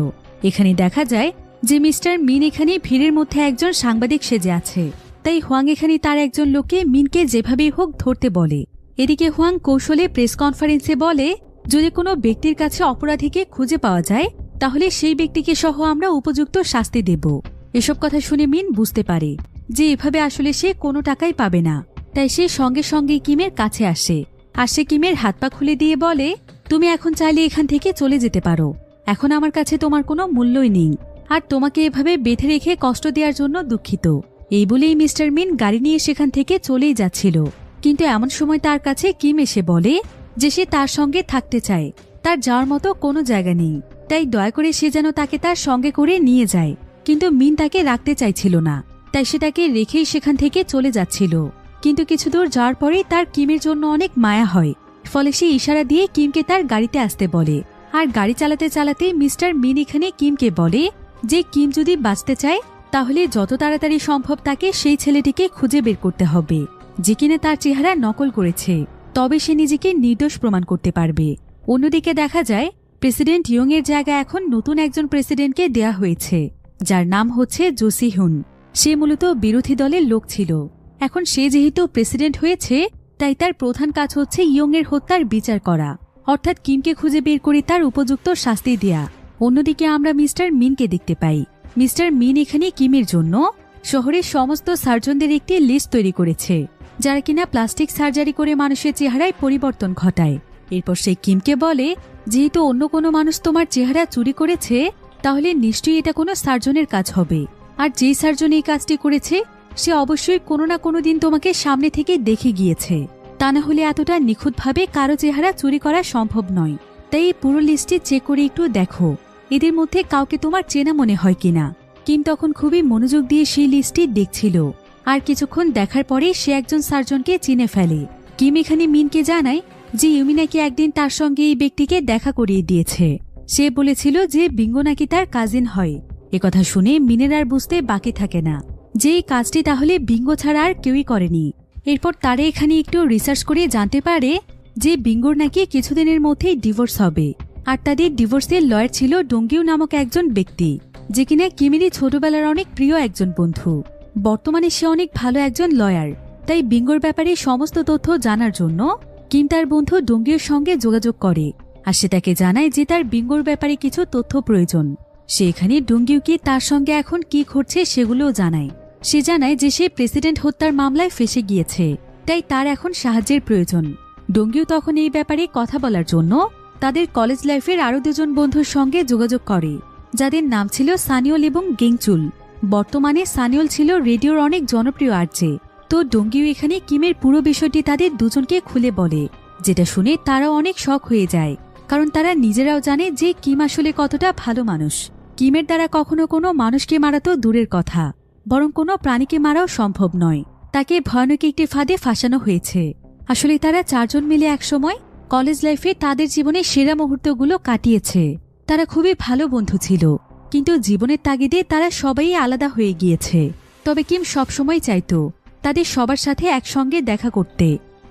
এখানে দেখা যায় যে মিস্টার মিন এখানে ভিড়ের মধ্যে একজন সাংবাদিক সেজে আছে, তাই হুয়াং এখানে তার একজন লোককে মিনকে যেভাবেই হোক ধরতে বলে। এদিকে হুয়াং কৌশলে প্রেস কনফারেন্সে বলে, যদি কোনো ব্যক্তির কাছে অপরাধীকে খুঁজে পাওয়া যায় তাহলে সেই ব্যক্তিকে সহ আমরা উপযুক্ত শাস্তি দেব। এসব কথা শুনে মিন বুঝতে পারে যে এভাবে আসলে সে কোনো টাকাই পাবে না, তাই সে সঙ্গে সঙ্গে কিমের কাছে আসে। আর সে কিমের হাত পা খুলে দিয়ে বলে, তুমি এখন চাইলে এখান থেকে চলে যেতে পারো, এখন আমার কাছে তোমার কোনো মূল্যই নেই, আর তোমাকে এভাবে বেঁধে রেখে কষ্ট দেওয়ার জন্য দুঃখিত। এই বলেই মিস্টার মিন গাড়ি নিয়ে সেখান থেকে চলেই যাচ্ছিল, কিন্তু এমন সময় তার কাছে কিম এসে বলে যে সে তার সঙ্গে থাকতে চায়, তার যাওয়ার মতো কোনো জায়গা নেই, তাই দয়া করে সে যেন তাকে তার সঙ্গে করে নিয়ে যায়। কিন্তু মিন তাকে রাখতে চাইছিল না, তাই সে তাকে রেখেই সেখান থেকে চলে যাচ্ছিল। কিন্তু কিছু দূর যাওয়ার পরেই তার কিমের জন্য অনেক মায়া হয়, ফলে সে ইশারা দিয়ে কিমকে তার গাড়িতে আসতে বলে। আর গাড়ি চালাতে চালাতে মিস্টার মিন এখানে কিমকে বলে যে কিম যদি বাঁচতে চায় তাহলে যত তাড়াতাড়ি সম্ভব তাকে সেই ছেলেটিকে খুঁজে বের করতে হবে যে কিনা তার চেহারা নকল করেছে, তবে সে নিজেকে নির্দোষ প্রমাণ করতে পারবে। অন্যদিকে দেখা যায় প্রেসিডেন্ট ইয়ং এর জায়গা এখন নতুন একজন প্রেসিডেন্টকে দেয়া হয়েছে, যার নাম হচ্ছে জো সি হুন। সে মূলত বিরোধী দলের লোক ছিল। এখন সে যেহেতু প্রেসিডেন্ট হয়েছে, তাই তার প্রধান কাজ হচ্ছে ইয়ং এর হত্যার বিচার করা, অর্থাৎ কিমকে খুঁজে বের করে তার উপযুক্ত শাস্তি দেয়া। অন্যদিকে আমরা মিস্টার মিনকে দেখতে পাই। মিস্টার মিন এখানে কিমের জন্য শহরের সমস্ত সার্জনদের একটি লিস্ট তৈরি করেছে, যারা কিনা প্লাস্টিক সার্জারি করে মানুষের চেহারায় পরিবর্তন ঘটায়। এরপর সে কিমকে বলে, যেহেতু অন্য কোনো মানুষ তোমার চেহারা চুরি করেছে তাহলে নিশ্চয়ই এটা কোনো সার্জনের কাজ হবে, আর যেই সার্জন এই কাজটি করেছে সে অবশ্যই কোনো না কোনো দিন তোমাকে সামনে থেকে দেখে গিয়েছে, তা না হলে এতটা নিখুঁতভাবে কারো চেহারা চুরি করা সম্ভব নয়। তাই এই পুরো লিস্টটি চেক করে একটু দেখো, এদের মধ্যে কাউকে তোমার চেনা মনে হয় কিনা। কিম তখন খুবই মনোযোগ দিয়ে সেই লিস্টটি দেখছিল, আর কিছুক্ষণ দেখার পরে সে একজন সার্জনকে চিনে ফেলে। কিম এখানে মিনকে জানায় যে ইউমি নাকি একদিন তার সঙ্গে এই ব্যক্তিকে দেখা করিয়ে দিয়েছে। সে বলেছিল যে বিঙ্গো নাকি তার কাজিন হয়। একথা শুনে মিনের আর বুঝতে বাকি থাকে না যে এই কাজটি তাহলে বিঙ্গো ছাড়া আর কেউই করেনি। এরপর তারা এখানে একটু রিসার্চ করে জানতে পারে যে বিঙ্গোর নাকি কিছুদিনের মধ্যেই ডিভোর্স হবে, আর তাদের ডিভোর্সের লয়ার ছিল ডোঙ্গিউ নামক একজন ব্যক্তি, যে কিনা কিমেরই ছোটবেলার অনেক প্রিয় একজন বন্ধু। বর্তমানে সে অনেক ভালো একজন লয়ার, তাই বিঙ্গোর ব্যাপারে সমস্ত তথ্য জানার জন্য কিম তার বন্ধু ডোঙ্গিউর সঙ্গে যোগাযোগ করে, আর সে তাকে জানায় যে তার বিঙ্গোর ব্যাপারে কিছু তথ্য প্রয়োজন। সে এখানে ডোঙ্গিউকে তার সঙ্গে এখন কি ঘটছে সেগুলোও জানায়। সে জানায় যে সে প্রেসিডেন্ট হত্যার মামলায় ফেঁসে গিয়েছে, তাই তার এখন সাহায্যের প্রয়োজন। ডোঙ্গিউ তখন এই ব্যাপারে কথা বলার জন্য তাদের কলেজ লাইফের আরও দুজন বন্ধুর সঙ্গে যোগাযোগ করে, যাদের নাম ছিল সানিওল এবং গেংচুল। বর্তমানে সানিওল ছিল রেডিওর অনেক জনপ্রিয় আরজে। তো ডোঙ্গিউ এখানে কিমের পুরো বিষয়টি তাদের দুজনকে খুলে বলে, যেটা শুনে তারাও অনেক শক হয়ে যায়, কারণ তারা নিজেরাও জানে যে কিম আসলে কতটা ভালো মানুষ। কিমের দ্বারা কখনো কোনো মানুষকে মারা তো দূরের কথা, বরং কোনো প্রাণীকে মারাও সম্ভব নয়। তাকে ভয়ানক একটি ফাঁদে ফাঁসানো হয়েছে। আসলে তারা চারজন মিলে একসময় কলেজ লাইফে তাদের জীবনের সেরা মুহূর্তগুলো কাটিয়েছে। তারা খুবই ভালো বন্ধু ছিল, কিন্তু জীবনের তাগিদে তারা সবাই আলাদা হয়ে গিয়েছে। তবে কিম সবসময় চাইত তাদের সবার সাথে একসঙ্গে দেখা করতে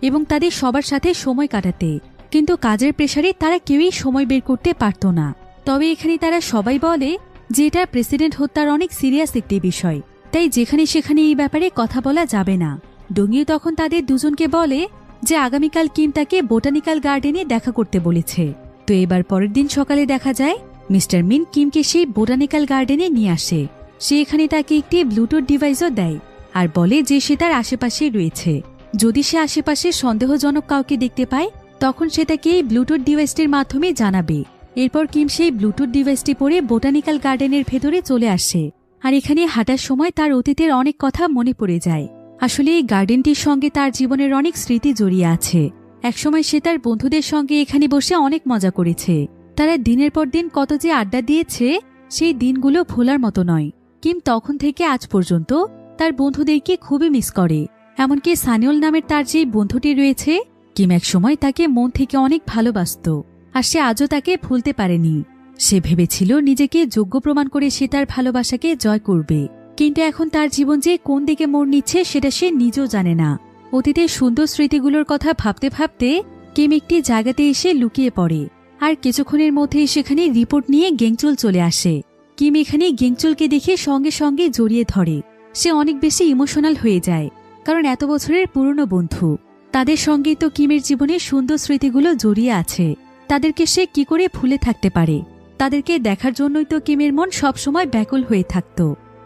এবং তাদের সবার সাথে সময় কাটাতে, কিন্তু কাজের প্রেসারে তারা কেউই সময় বের করতে পারত না। তবে এখানে তারা সবাই বলে যে এটা প্রেসিডেন্ট হত্যার অনেক সিরিয়াস একটি বিষয়, তাই যেখানে সেখানে এই ব্যাপারে কথা বলা যাবে না। ডোংইউ তখন তাদের দুজনকে বলে যে আগামীকাল কিম তাকে বোটানিক্যাল গার্ডেনে দেখা করতে বলেছে। তো এবার পরের দিন সকালে দেখা যায় মিস্টার মিন কিমকে সেই বোটানিক্যাল গার্ডেনে নিয়ে আসে। সে এখানে তাকে একটি ব্লুটুথ ডিভাইসও দেয় আর বলে যে সে তার আশেপাশে রয়েছে। যদি সে আশেপাশে সন্দেহজনক কাউকে দেখতে পায় তখন সে তাকে এই ব্লুটুথ ডিভাইসটির মাধ্যমে জানাবে। এরপর কিম সেই ব্লুটুথ ডিভাইসটি পরে বোটানিক্যাল গার্ডেনের ভেতরে চলে আসে। আর এখানে হাঁটার সময় তার অতীতের অনেক কথা মনে পড়ে যায়। আসলে এই গার্ডেনটির সঙ্গে তার জীবনের অনেক স্মৃতি জড়িয়ে আছে। একসময় সে তার বন্ধুদের সঙ্গে এখানে বসে অনেক মজা করেছে। তারা দিনের পর দিন কত যে আড্ডা দিয়েছে সেই দিনগুলো ভোলার মতো নয়। কিম তখন থেকে আজ পর্যন্ত তার বন্ধুদেরকে খুবই মিস করে। এমনকি সানিউল নামের তার যে বন্ধুটি রয়েছে, কিম একসময় তাকে মন থেকে অনেক ভালোবাসত আর সে আজও তাকে ভুলতে পারেনি। সে ভেবেছিল নিজেকে যোগ্য প্রমাণ করে সে তার ভালোবাসাকে জয় করবে, কিন্তু এখন তার জীবন যে কোন দিকে মোড় নিচ্ছে সেটা সে নিজেও জানে না। অতীতের সুন্দর স্মৃতিগুলোর কথা ভাবতে ভাবতে কিম একটি জায়গাতে এসে লুকিয়ে পড়ে। আর কিছুক্ষণের মধ্যেই সেখানে রিপোর্ট নিয়ে গেংচুল চলে আসে। কিম এখানে গেংচুলকে দেখে সঙ্গে সঙ্গে জড়িয়ে ধরে। সে অনেক বেশি ইমোশনাল হয়ে যায়, কারণ এত বছরের পুরনো বন্ধু। তাদের সঙ্গেই তো কিমের জীবনে সুন্দর স্মৃতিগুলো জড়িয়ে আছে। তাদেরকে সে কি করে ভুলে থাকতে পারে? তাদেরকে দেখার জন্যই তো কিমের মন সবসময় ব্যাকুল হয়ে থাকত।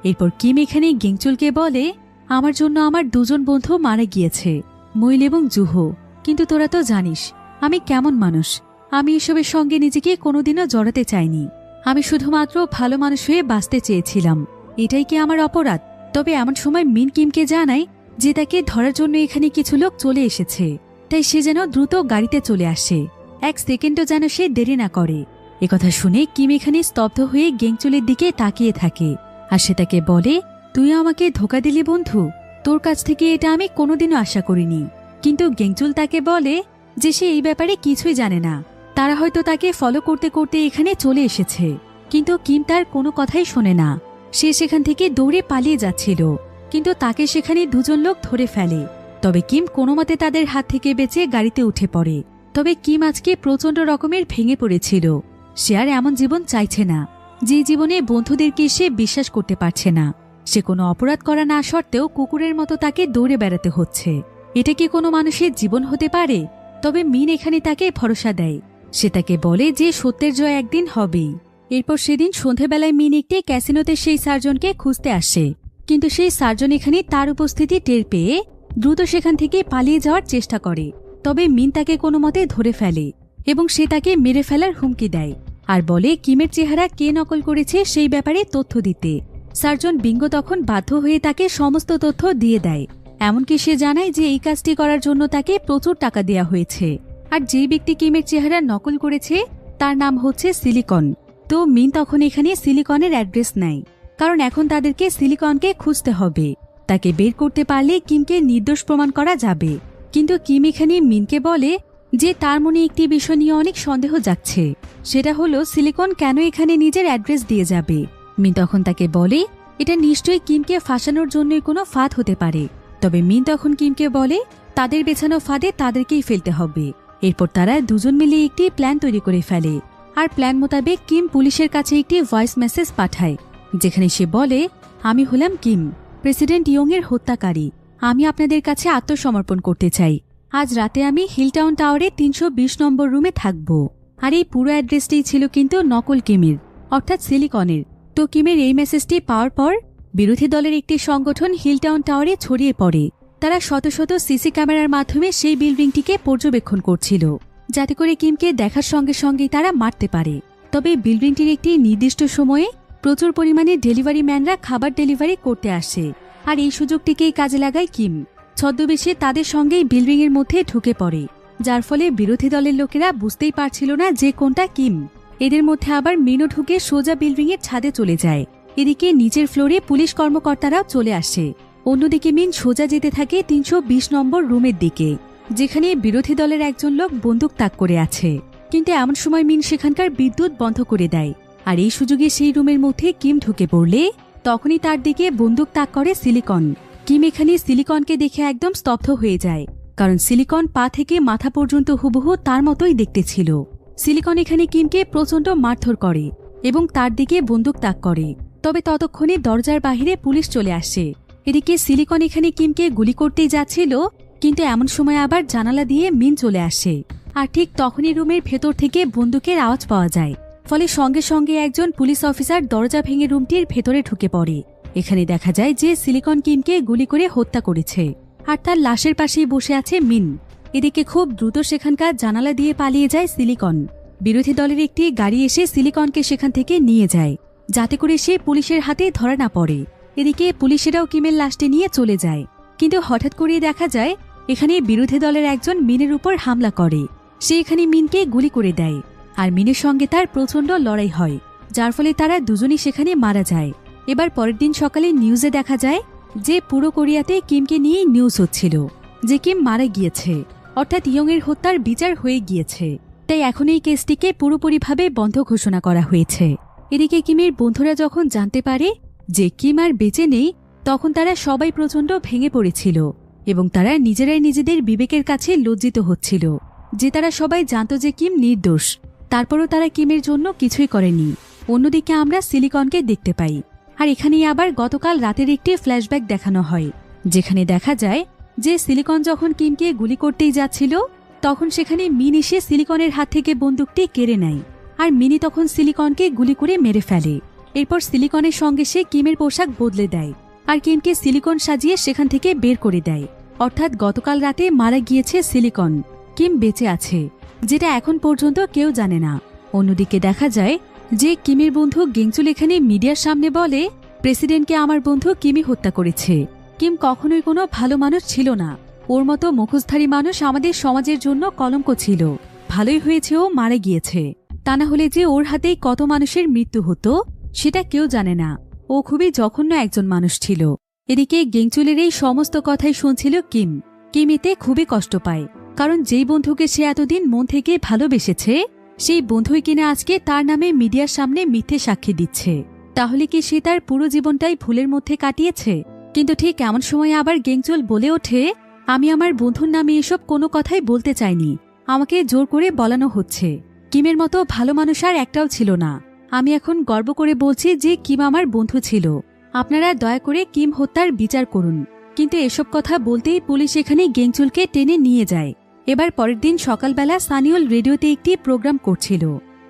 এরপর কিম এখানে গেংচুলকে বলে, আমার জন্য আমার দুজন বন্ধু মারা গিয়েছে, মইল এবং জুহো। কিন্তু তোরা তো জানিস আমি কেমন মানুষ। আমি এসবের সঙ্গে নিজেকে কোনোদিনও জড়াতে চাইনি। আমি শুধুমাত্র ভালো মানুষ হয়ে বাঁচতে চেয়েছিলাম। এটাই কি আমার অপরাধ? তবে এমন সময় মিন কিমকে জানায় যে তাকে ধরার জন্য এখানে কিছু লোক চলে এসেছে। তাই সে যেন দ্রুত গাড়িতে চলে আসে, এক সেকেন্ডও যেন সে দেরি না করে। একথা শুনে কিম এখানে স্তব্ধ হয়ে গেংচুলের দিকে তাকিয়ে থাকে। আর সে তাকে বলে, তুই আমাকে ধোঁকা দিলি বন্ধু, তোর কাছ থেকে এটা আমি কোনোদিনও আশা করিনি। কিন্তু গেংচুল তাকে বলে যে সে এই ব্যাপারে কিছুই জানে না। তারা হয়তো তাকে ফলো করতে করতে এখানে চলে এসেছে। কিন্তু কিম তার কোনো কথাই শোনে না। সে সেখান থেকে দৌড়ে পালিয়ে যাচ্ছিল, কিন্তু তাকে সেখানে দুজন লোক ধরে ফেলে। তবে কিম কোনোমতে তাদের হাত থেকে বেঁচে গাড়িতে উঠে পড়ে। তবে কিম আজকে প্রচণ্ড রকমের ভেঙে পড়েছিল। সে আর এমন জীবন চাইছে না যে জীবনে বন্ধুদেরকে সে বিশ্বাস করতে পারছে না। সে কোনো অপরাধ করা না সত্ত্বেও কুকুরের মতো তাকে দৌড়ে বেড়াতে হচ্ছে। এটা কি কোনো মানুষের জীবন হতে পারে? তবে মিন এখানে তাকে ভরসা দেয়। সে তাকে বলে যে সত্যের জয় একদিন হবেই। এরপর সেদিন সন্ধেবেলায় মিন একটি ক্যাসিনোতে সেই সার্জনকে খুঁজতে আসে। কিন্তু সেই সার্জন এখানে তার উপস্থিতি টের পেয়ে দ্রুত সেখান থেকে পালিয়ে যাওয়ার চেষ্টা করে। তবে মিন তাকে কোনো মতে ধরে ফেলে এবং সে তাকে মেরে ফেলার হুমকি দেয় আর বলে কিমের চেহারা কে নকল করেছে সেই ব্যাপারে তথ্য দিতে। সার্জন বিঙ্গো তখন বাধ্য হয়ে তাকে সমস্ত তথ্য দিয়ে দেয়। এমনকি সে জানায় যে এই কাজটি করার জন্য তাকে প্রচুর টাকা দেওয়া হয়েছে। আর যেই ব্যক্তি কিমের চেহারা নকল করেছে তার নাম হচ্ছে সিলিকন। তো মিন তখন এখানে সিলিকনের অ্যাড্রেস নেয়, কারণ এখন তাদেরকে সিলিকনকে খুঁজতে হবে। তাকে বের করতে পারলে কিমকে নির্দোষ প্রমাণ করা যাবে। কিন্তু কিম এখানে মিনকে বলে যে তার মনে একটি বিষয় নিয়ে অনেক সন্দেহ যাচ্ছে। সেটা হলো সিলিকন কেন এখানে নিজের অ্যাড্রেস দিয়ে যাবে। মিন তখন তাকে বলে এটা নিশ্চয়ই কিমকে ফাঁসানোর জন্যই কোনো ফাঁদ হতে পারে। তবে মিন তখন কিমকে বলে তাদের বেছানো ফাঁদে তাদেরকেই ফেলতে হবে। এরপর তারা দুজন মিলে একটি প্ল্যান তৈরি করে ফেলে। আর প্ল্যান মোতাবেক কিম পুলিশের কাছে একটি ভয়েস মেসেজ পাঠায়, যেখানে সে বলে, আমি হলাম কিম, প্রেসিডেন্ট ইয়ং এর হত্যাকারী। আমি আপনাদের কাছে আত্মসমর্পণ করতে চাই। আজ রাতে আমি হিলটাউন টাওয়ারে 320 নম্বর রুমে থাকব। আর এই পুরো অ্যাড্রেসটি ছিল কিন্তু নকল কিমের, অর্থাৎ সিলিকনের। তো কিমের এই মেসেজটি পাওয়ার পর বিরোধী দলের একটি সংগঠন হিলটাউন টাওয়ারে ছড়িয়ে পড়ে। তারা শত শত সিসি ক্যামেরার মাধ্যমে সেই বিল্ডিংটিকে পর্যবেক্ষণ করছিল, যাতে করে কিমকে দেখার সঙ্গে সঙ্গেই তারা মারতে পারে। তবে বিল্ডিংটির একটি নির্দিষ্ট সময়ে প্রচুর পরিমাণে ডেলিভারি ম্যানরা খাবার ডেলিভারি করতে আসে। আর এই সুযোগটিকেই কাজে লাগায় কিম। ছদ্মবেশে তাদের সঙ্গেই বিল্ডিংয়ের মধ্যে ঢুকে পড়ে, যার ফলে বিরোধী দলের লোকেরা বুঝতেই পারছিল না যে কোনটা কিম। এদের মধ্যে আবার মিনও ঢুকে সোজা বিল্ডিংয়ের ছাদে চলে যায়। এদিকে নিচের ফ্লোরে পুলিশ কর্মকর্তারাও চলে আসে। অন্যদিকে মিন সোজা যেতে থাকে 320 নম্বর রুমের দিকে, যেখানে বিরোধী দলের একজন লোক বন্দুক তাক করে আছে। কিন্তু এমন সময় মিন সেখানকার বিদ্যুৎ বন্ধ করে দেয়। আর এই সুযোগে সেই রুমের মধ্যে কিম ঢুকে পড়লে তখনই তার দিকে বন্দুক তাক করে সিলিকন। কিম এখানে সিলিকনকে দেখে একদম স্তব্ধ হয়ে যায়, কারণ সিলিকন পা থেকে মাথা পর্যন্ত হুবহু তার মতোই দেখতে ছিল। সিলিকন এখানে কিমকে প্রচণ্ড মারধর করে এবং তার দিকে বন্দুক তাক করে। তবে ততক্ষণে দরজার বাহিরে পুলিশ চলে আসে। এদিকে সিলিকন এখানে কিমকে গুলি করতেই যাচ্ছিল, কিন্তু এমন সময় আবার জানালা দিয়ে মিন চলে আসে। আর ঠিক তখনই রুমের ভেতর থেকে বন্দুকের আওয়াজ পাওয়া যায়। ফলে সঙ্গে সঙ্গে একজন পুলিশ অফিসার দরজা ভেঙে রুমটির ভেতরে ঢুকে পড়ে। এখানে দেখা যায় যে সিলিকন কিমকে গুলি করে হত্যা করেছে, আর তার লাশের পাশেই বসে আছে মিন। এদিকে খুব দ্রুত সেখানকার জানালা দিয়ে পালিয়ে যায় সিলিকন। বিরোধী দলের একটি গাড়ি এসে সিলিকনকে সেখান থেকে নিয়ে যায়, যাতে করে সে পুলিশের হাতে ধরা না পড়ে। এদিকে পুলিশেরাও কিমের লাশটি নিয়ে চলে যায়, কিন্তু হঠাৎ করে দেখা যায় এখানে বিরোধী দলের একজন মিনের উপর হামলা করে। সে এখানে মিনকে গুলি করে দেয়, আর মিনের সঙ্গে তার প্রচণ্ড লড়াই হয়, যার ফলে তারা দুজনই সেখানে মারা যায়। এবার পরের দিন সকালে নিউজে দেখা যায় যে পুরো কোরিয়াতে কিমকে নিয়ে নিউজ হচ্ছিল যে কিম মারা গিয়েছে, অর্থাৎ ইয়ংয়ের হত্যার বিচার হয়ে গিয়েছে। তাই এখন এই কেসটিকে পুরোপুরিভাবে বন্ধ ঘোষণা করা হয়েছে। এদিকে কিমের বন্ধুরা যখন জানতে পারে যে কিম আর বেঁচে নেই, তখন তারা সবাই প্রচণ্ড ভেঙে পড়েছিল এবং তারা নিজেরাই নিজেদের বিবেকের কাছে লজ্জিত হচ্ছিল যে তারা সবাই জানত যে কিম নির্দোষ, তারপরও তারা কিমের জন্য কিছুই করেনি। অন্যদিকে আমরা সিলিকনকে দেখতে পাই, আর এখানেই আবার গতকাল রাতের একটি ফ্ল্যাশব্যাক দেখানো হয়, যেখানে দেখা যায় যে সিলিকন যখন কিমকে গুলি করতেই যাচ্ছিল, তখন সেখানে মিন এসে সিলিকনের হাত থেকে বন্দুকটি কেড়ে নেয়, আর মিনি তখন সিলিকনকে গুলি করে মেরে ফেলে। এরপর সিলিকনের সঙ্গে সে কিমের পোশাক বদলে দেয়, আর কিমকে সিলিকন সাজিয়ে সেখান থেকে বের করে দেয়। অর্থাৎ গতকাল রাতে মারা গিয়েছে সিলিকন, কিম বেঁচে আছে, যেটা এখন পর্যন্ত কেউ জানে না। অন্যদিকে দেখা যায় যে কিমের বন্ধু গেংচুল এখানে মিডিয়ার সামনে বলে, প্রেসিডেন্টকে আমার বন্ধু কিমি হত্যা করেছে। কিম কখনোই কোনো ভালো মানুষ ছিল না, ওর মতো মুখোশধারী মানুষ আমাদের সমাজের জন্য কলঙ্ক ছিল। ভালোই হয়েছে ও মারা গিয়েছে, তা না হলে যে ওর হাতেই কত মানুষের মৃত্যু হতো সেটা কেউ জানে না। ও খুবই জঘন্য একজন মানুষ ছিল। এদিকে গেংচুলের এই সমস্ত কথাই শুনছিল কিম। কিম এতে খুবই কষ্ট পায়, কারণ যেই বন্ধুকে সে এতদিন মন থেকে ভালোবেসেছে, সেই বন্ধুই কিনা আজকে তার নামে মিডিয়ার সামনে মিথ্যে সাক্ষী দিচ্ছে। তাহলে কি সে তার পুরো জীবনটাই ভুলের মধ্যে কাটিয়েছে? কিন্তু ঠিক এমন সময় আবার গেংচুল বলে ওঠে, আমি আমার বন্ধুর নামে এসব কোনো কথাই বলতে চাইনি, আমাকে জোর করে বলানো হচ্ছে। কিমের মতো ভালো মানুষ আর একটাও ছিল না। আমি এখন গর্ব করে বলছি যে কিম আমার বন্ধু ছিল। আপনারা দয়া করে কিম হত্যার বিচার করুন। কিন্তু এসব কথা বলতেই পুলিশ এখানে গেংচুলকে টেনে নিয়ে যায়। এবার পরের দিন সকালবেলা সানিউল রেডিওতে একটি প্রোগ্রাম করছিল,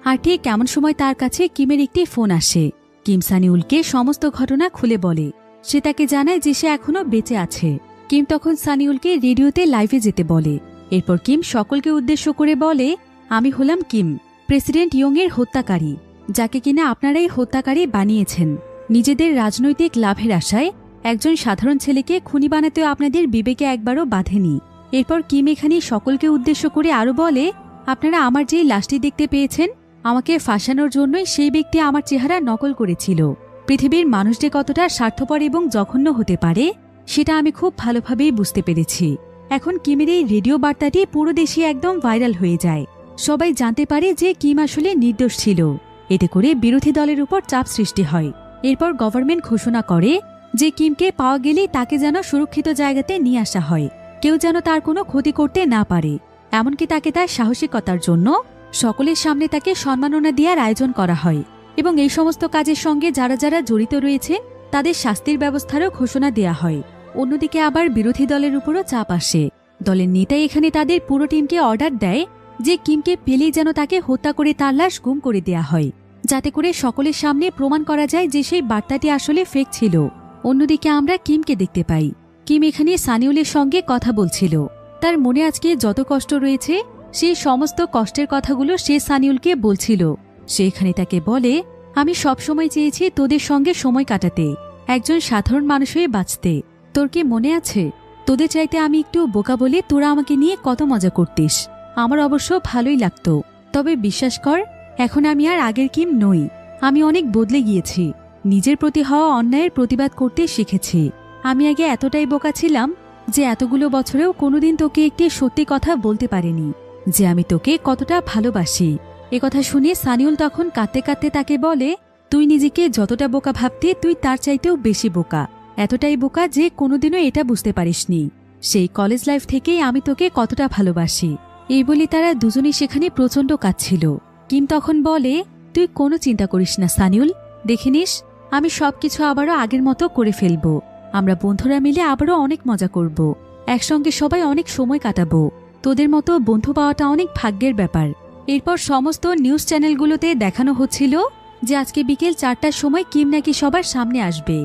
আর ঠিক এমন সময় তার কাছে কিমের একটি ফোন আসে। কিম সানিউলকে সমস্ত ঘটনা খুলে বলে। সে তাকে জানায় যে সে এখনো বেঁচে আছে। কিম তখন সানিউলকে রেডিওতে লাইভে যেতে বলে। এরপর কিম সকলকে উদ্দেশ্য করে বলে, আমি হলাম কিম, প্রেসিডেন্ট ইয়ংয়ের হত্যাকারী, যাকে কিনা আপনারাই হত্যাকারী বানিয়েছেন। নিজেদের রাজনৈতিক লাভের আশায় একজন সাধারণ ছেলেকে খুনি বানাতেও আপনাদের বিবেকে একবারও বাঁধেনি। এরপর কিম এখানে সকলকে উদ্দেশ্য করে আরও বলে, আপনারা আমার যেই লাশটি দেখতে পেয়েছেন, আমাকে ফাঁসানোর জন্যই সেই ব্যক্তি আমার চেহারা নকল করেছিল। পৃথিবীর মানুষ যে কতটা স্বার্থপর এবং জঘন্য হতে পারে সেটা আমি খুব ভালোভাবেই বুঝতে পেরেছি। এখন কিমের এই রেডিও বার্তাটি পুরো দেশে একদম ভাইরাল হয়ে যায়। সবাই জানতে পারে যে কিম আসলে নির্দোষ ছিল। এতে করে বিরোধী দলের উপর চাপ সৃষ্টি হয়। এরপর গভর্নমেন্ট ঘোষণা করে যে কিমকে পাওয়া গেলেই তাকে যেন সুরক্ষিত জায়গাতে নিয়ে আসা হয়, কেউ যেন তার কোনো ক্ষতি করতে না পারে। এমনকি তাকে তার সাহসিকতার জন্য সকলের সামনে তাকে সম্মাননা দেওয়ার আয়োজন করা হয়, এবং এই সমস্ত কাজের সঙ্গে যারা যারা জড়িত রয়েছে তাদের শাস্তির ব্যবস্থারও ঘোষণা দেয়া হয়। অন্যদিকে আবার বিরোধী দলের উপরও চাপ আসে। দলের নেতাই এখানে তাদের পুরো টিমকে অর্ডার দেয় যে কিমকে পেলেই যেন তাকে হত্যা করে তার লাশ গুম করে দেয়া হয়, যাতে করে সকলের সামনে প্রমাণ করা যায় যে সেই বার্তাটি আসলে ফেক ছিল। অন্যদিকে আমরা কিমকে দেখতে পাই। কিম এখানে সানিউলের সঙ্গে কথা বলছিল। তার মনে আজকে যত কষ্ট রয়েছে সেই সমস্ত কষ্টের কথাগুলো সে সানিউলকে বলছিল। সে এখানে তাকে বলে, আমি সবসময় চেয়েছি তোদের সঙ্গে সময় কাটাতে, একজন সাধারণ মানুষ হয়ে বাঁচতে। তোর কি মনে আছে, তোদের চাইতে আমি একটু বোকা বলে তোরা আমাকে নিয়ে কত মজা করতিস? আমার অবশ্য ভালোই লাগতো। তবে বিশ্বাস কর, এখন আমি আর আগের কিম নই। আমি অনেক বদলে গিয়েছি। নিজের প্রতি হওয়া অন্যায়ের প্রতিবাদ করতে শিখেছি। আমি আগে এতটাই বোকা ছিলাম যে এতগুলো বছরেও কোনোদিন তোকে একটি সত্যি কথা বলতে পারিনি, যে আমি তোকে কতটা ভালোবাসি। একথা শুনে সানিউল তখন কাঁদতে কাঁদতে তাকে বলে, তুই নিজেকে যতটা বোকা ভাবতে তুই তার চাইতেও বেশি বোকা। এতটাই বোকা যে কোনোদিনও এটা বুঝতে পারিসনি। সেই কলেজ লাইফ থেকেই আমি তোকে কতটা ভালোবাসি। এই বলে তারা দুজনেই সেখানে প্রচণ্ড কাঁদছিল। কিম তখন বলে, তুই কোনো চিন্তা করিস না সানিউল, দেখে নিস আমি সবকিছু আবারও আগের মতো করে ফেলব। আমরা বন্ধুরা মিলে আবারও অনেক মজা করব। একসঙ্গে সবাই অনেক সময় কাটাবো। তোদের মতো বন্ধু পাওয়াটা অনেক ভাগ্যের ব্যাপার। এরপর সমস্ত নিউজ চ্যানেলগুলোতে দেখানো হচ্ছিল যে আজকে বিকেল 4টার সময় কিম নাকি সবার সামনে আসবে।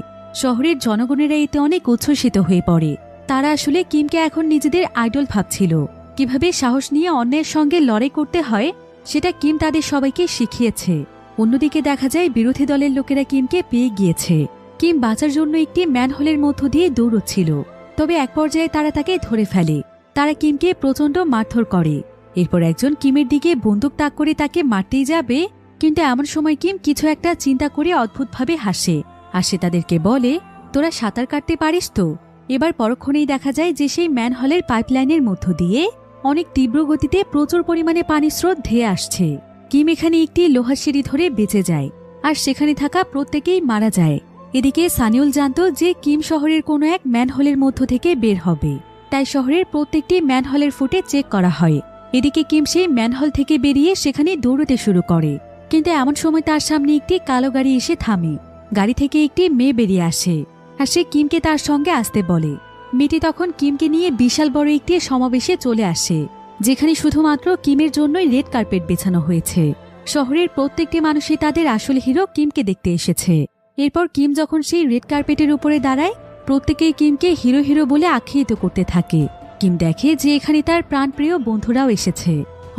শহরের জনগণেরা এতে অনেক উচ্ছ্বসিত হয়ে পড়ে। তারা আসলে কিমকে এখন নিজেদের আইডল ভাবছিল। কিভাবে সাহস নিয়ে অন্যের সঙ্গে লড়াই করতে হয় সেটা কিম তাদের সবাইকে শিখিয়েছে। অন্যদিকে দেখা যায় বিরোধী দলের লোকেরা কিমকে পেয়ে গিয়েছে। কিম বাঁচার জন্য একটি ম্যানহোলের মধ্য দিয়ে দৌড়চ্ছিল। তবে এক পর্যায়ে তারা তাকে ধরে ফেলে। তারা কিমকে প্রচণ্ড মারধর করে। এরপর একজন কিমের দিকে বন্দুক তাক করে তাকে মারতেই যাবে, কিন্তু এমন সময় কিম কিছু একটা চিন্তা করে অদ্ভুতভাবে হাসে। আর সে তাদেরকে বলে, তোরা সাঁতার কাটতে পারিস তো? এবার পরক্ষণেই দেখা যায় যে সেই ম্যানহলের পাইপলাইনের মধ্য দিয়ে অনেক তীব্র গতিতে প্রচুর পরিমাণে পানির স্রোত ধেয়ে আসছে। কিম এখানে একটি লোহার সিঁড়ি ধরে বেঁচে যায়, আর সেখানে থাকা প্রত্যেকেই মারা যায়। এদিকে সানিউল জানত যে কিম শহরের কোনো এক ম্যানহোলের মধ্য থেকে বের হবে, তাই শহরের প্রত্যেকটি ম্যানহলের ফুটে চেক করা হয়। এদিকে কিম সেই ম্যানহল থেকে বেরিয়ে সেখানে দৌড়তে শুরু করে, কিন্তু এমন সময় তার সামনে একটি কালো গাড়ি এসে থামে। গাড়ি থেকে একটি মেয়ে বেরিয়ে আসে, আর সে কিমকে তার সঙ্গে আসতে বলে। মেয়েটি তখন কিমকে নিয়ে বিশাল বড় একটি সমাবেশে চলে আসে, যেখানে শুধুমাত্র কিমের জন্যই রেড কার্পেট বেছানো হয়েছে। শহরের প্রত্যেকটি মানুষই তাদের আসল হিরো কিমকে দেখতে এসেছে। এরপর কিম যখন সেই রেড কার্পেটের উপরে দাঁড়ায়, প্রত্যেকেই কিমকে হিরো হিরো বলে আখ্যায়িত করতে থাকে। কিম দেখে যে এখানে তার প্রাণপ্রিয় বন্ধুরাও এসেছে।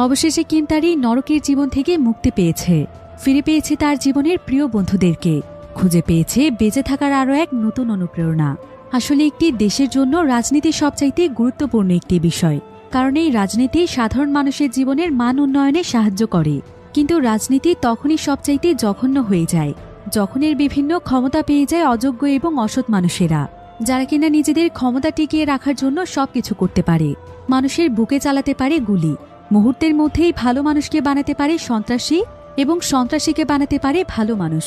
অবশেষে কিম তার এই নরকের জীবন থেকে মুক্তি পেয়েছে, ফিরে পেয়েছে তার জীবনের প্রিয় বন্ধুদেরকে, খুঁজে পেয়েছে বেঁচে থাকার আরও এক নতুন অনুপ্রেরণা। আসলে একটি দেশের জন্য রাজনীতি সবচাইতে গুরুত্বপূর্ণ একটি বিষয়, কারণ এই রাজনীতি সাধারণ মানুষের জীবনের মান উন্নয়নে সাহায্য করে। কিন্তু রাজনীতি তখনই সবচাইতে জঘন্য হয়ে যায় যখন এর বিভিন্ন ক্ষমতা পেয়ে যায় অযোগ্য এবং অসৎ মানুষেরা, যারা কিনা নিজেদের ক্ষমতা টিকিয়ে রাখার জন্য সবকিছু করতে পারে। মানুষের বুকে চালাতে পারে গুলি, মুহূর্তের মধ্যেই ভালো মানুষকে বানাতে পারে সন্ত্রাসী, এবং সন্ত্রাসীকে বানাতে পারে ভালো মানুষ।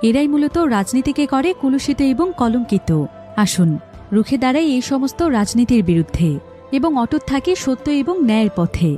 এরাই মূলত রাজনীতিকে করে কলুষিত এবং কলঙ্কিত। আসুন রুখে দাঁড়াই এই সমস্ত রাজনীতির বিরুদ্ধে এবং অটুট থাকে সত্য এবং ন্যায়ের পথে।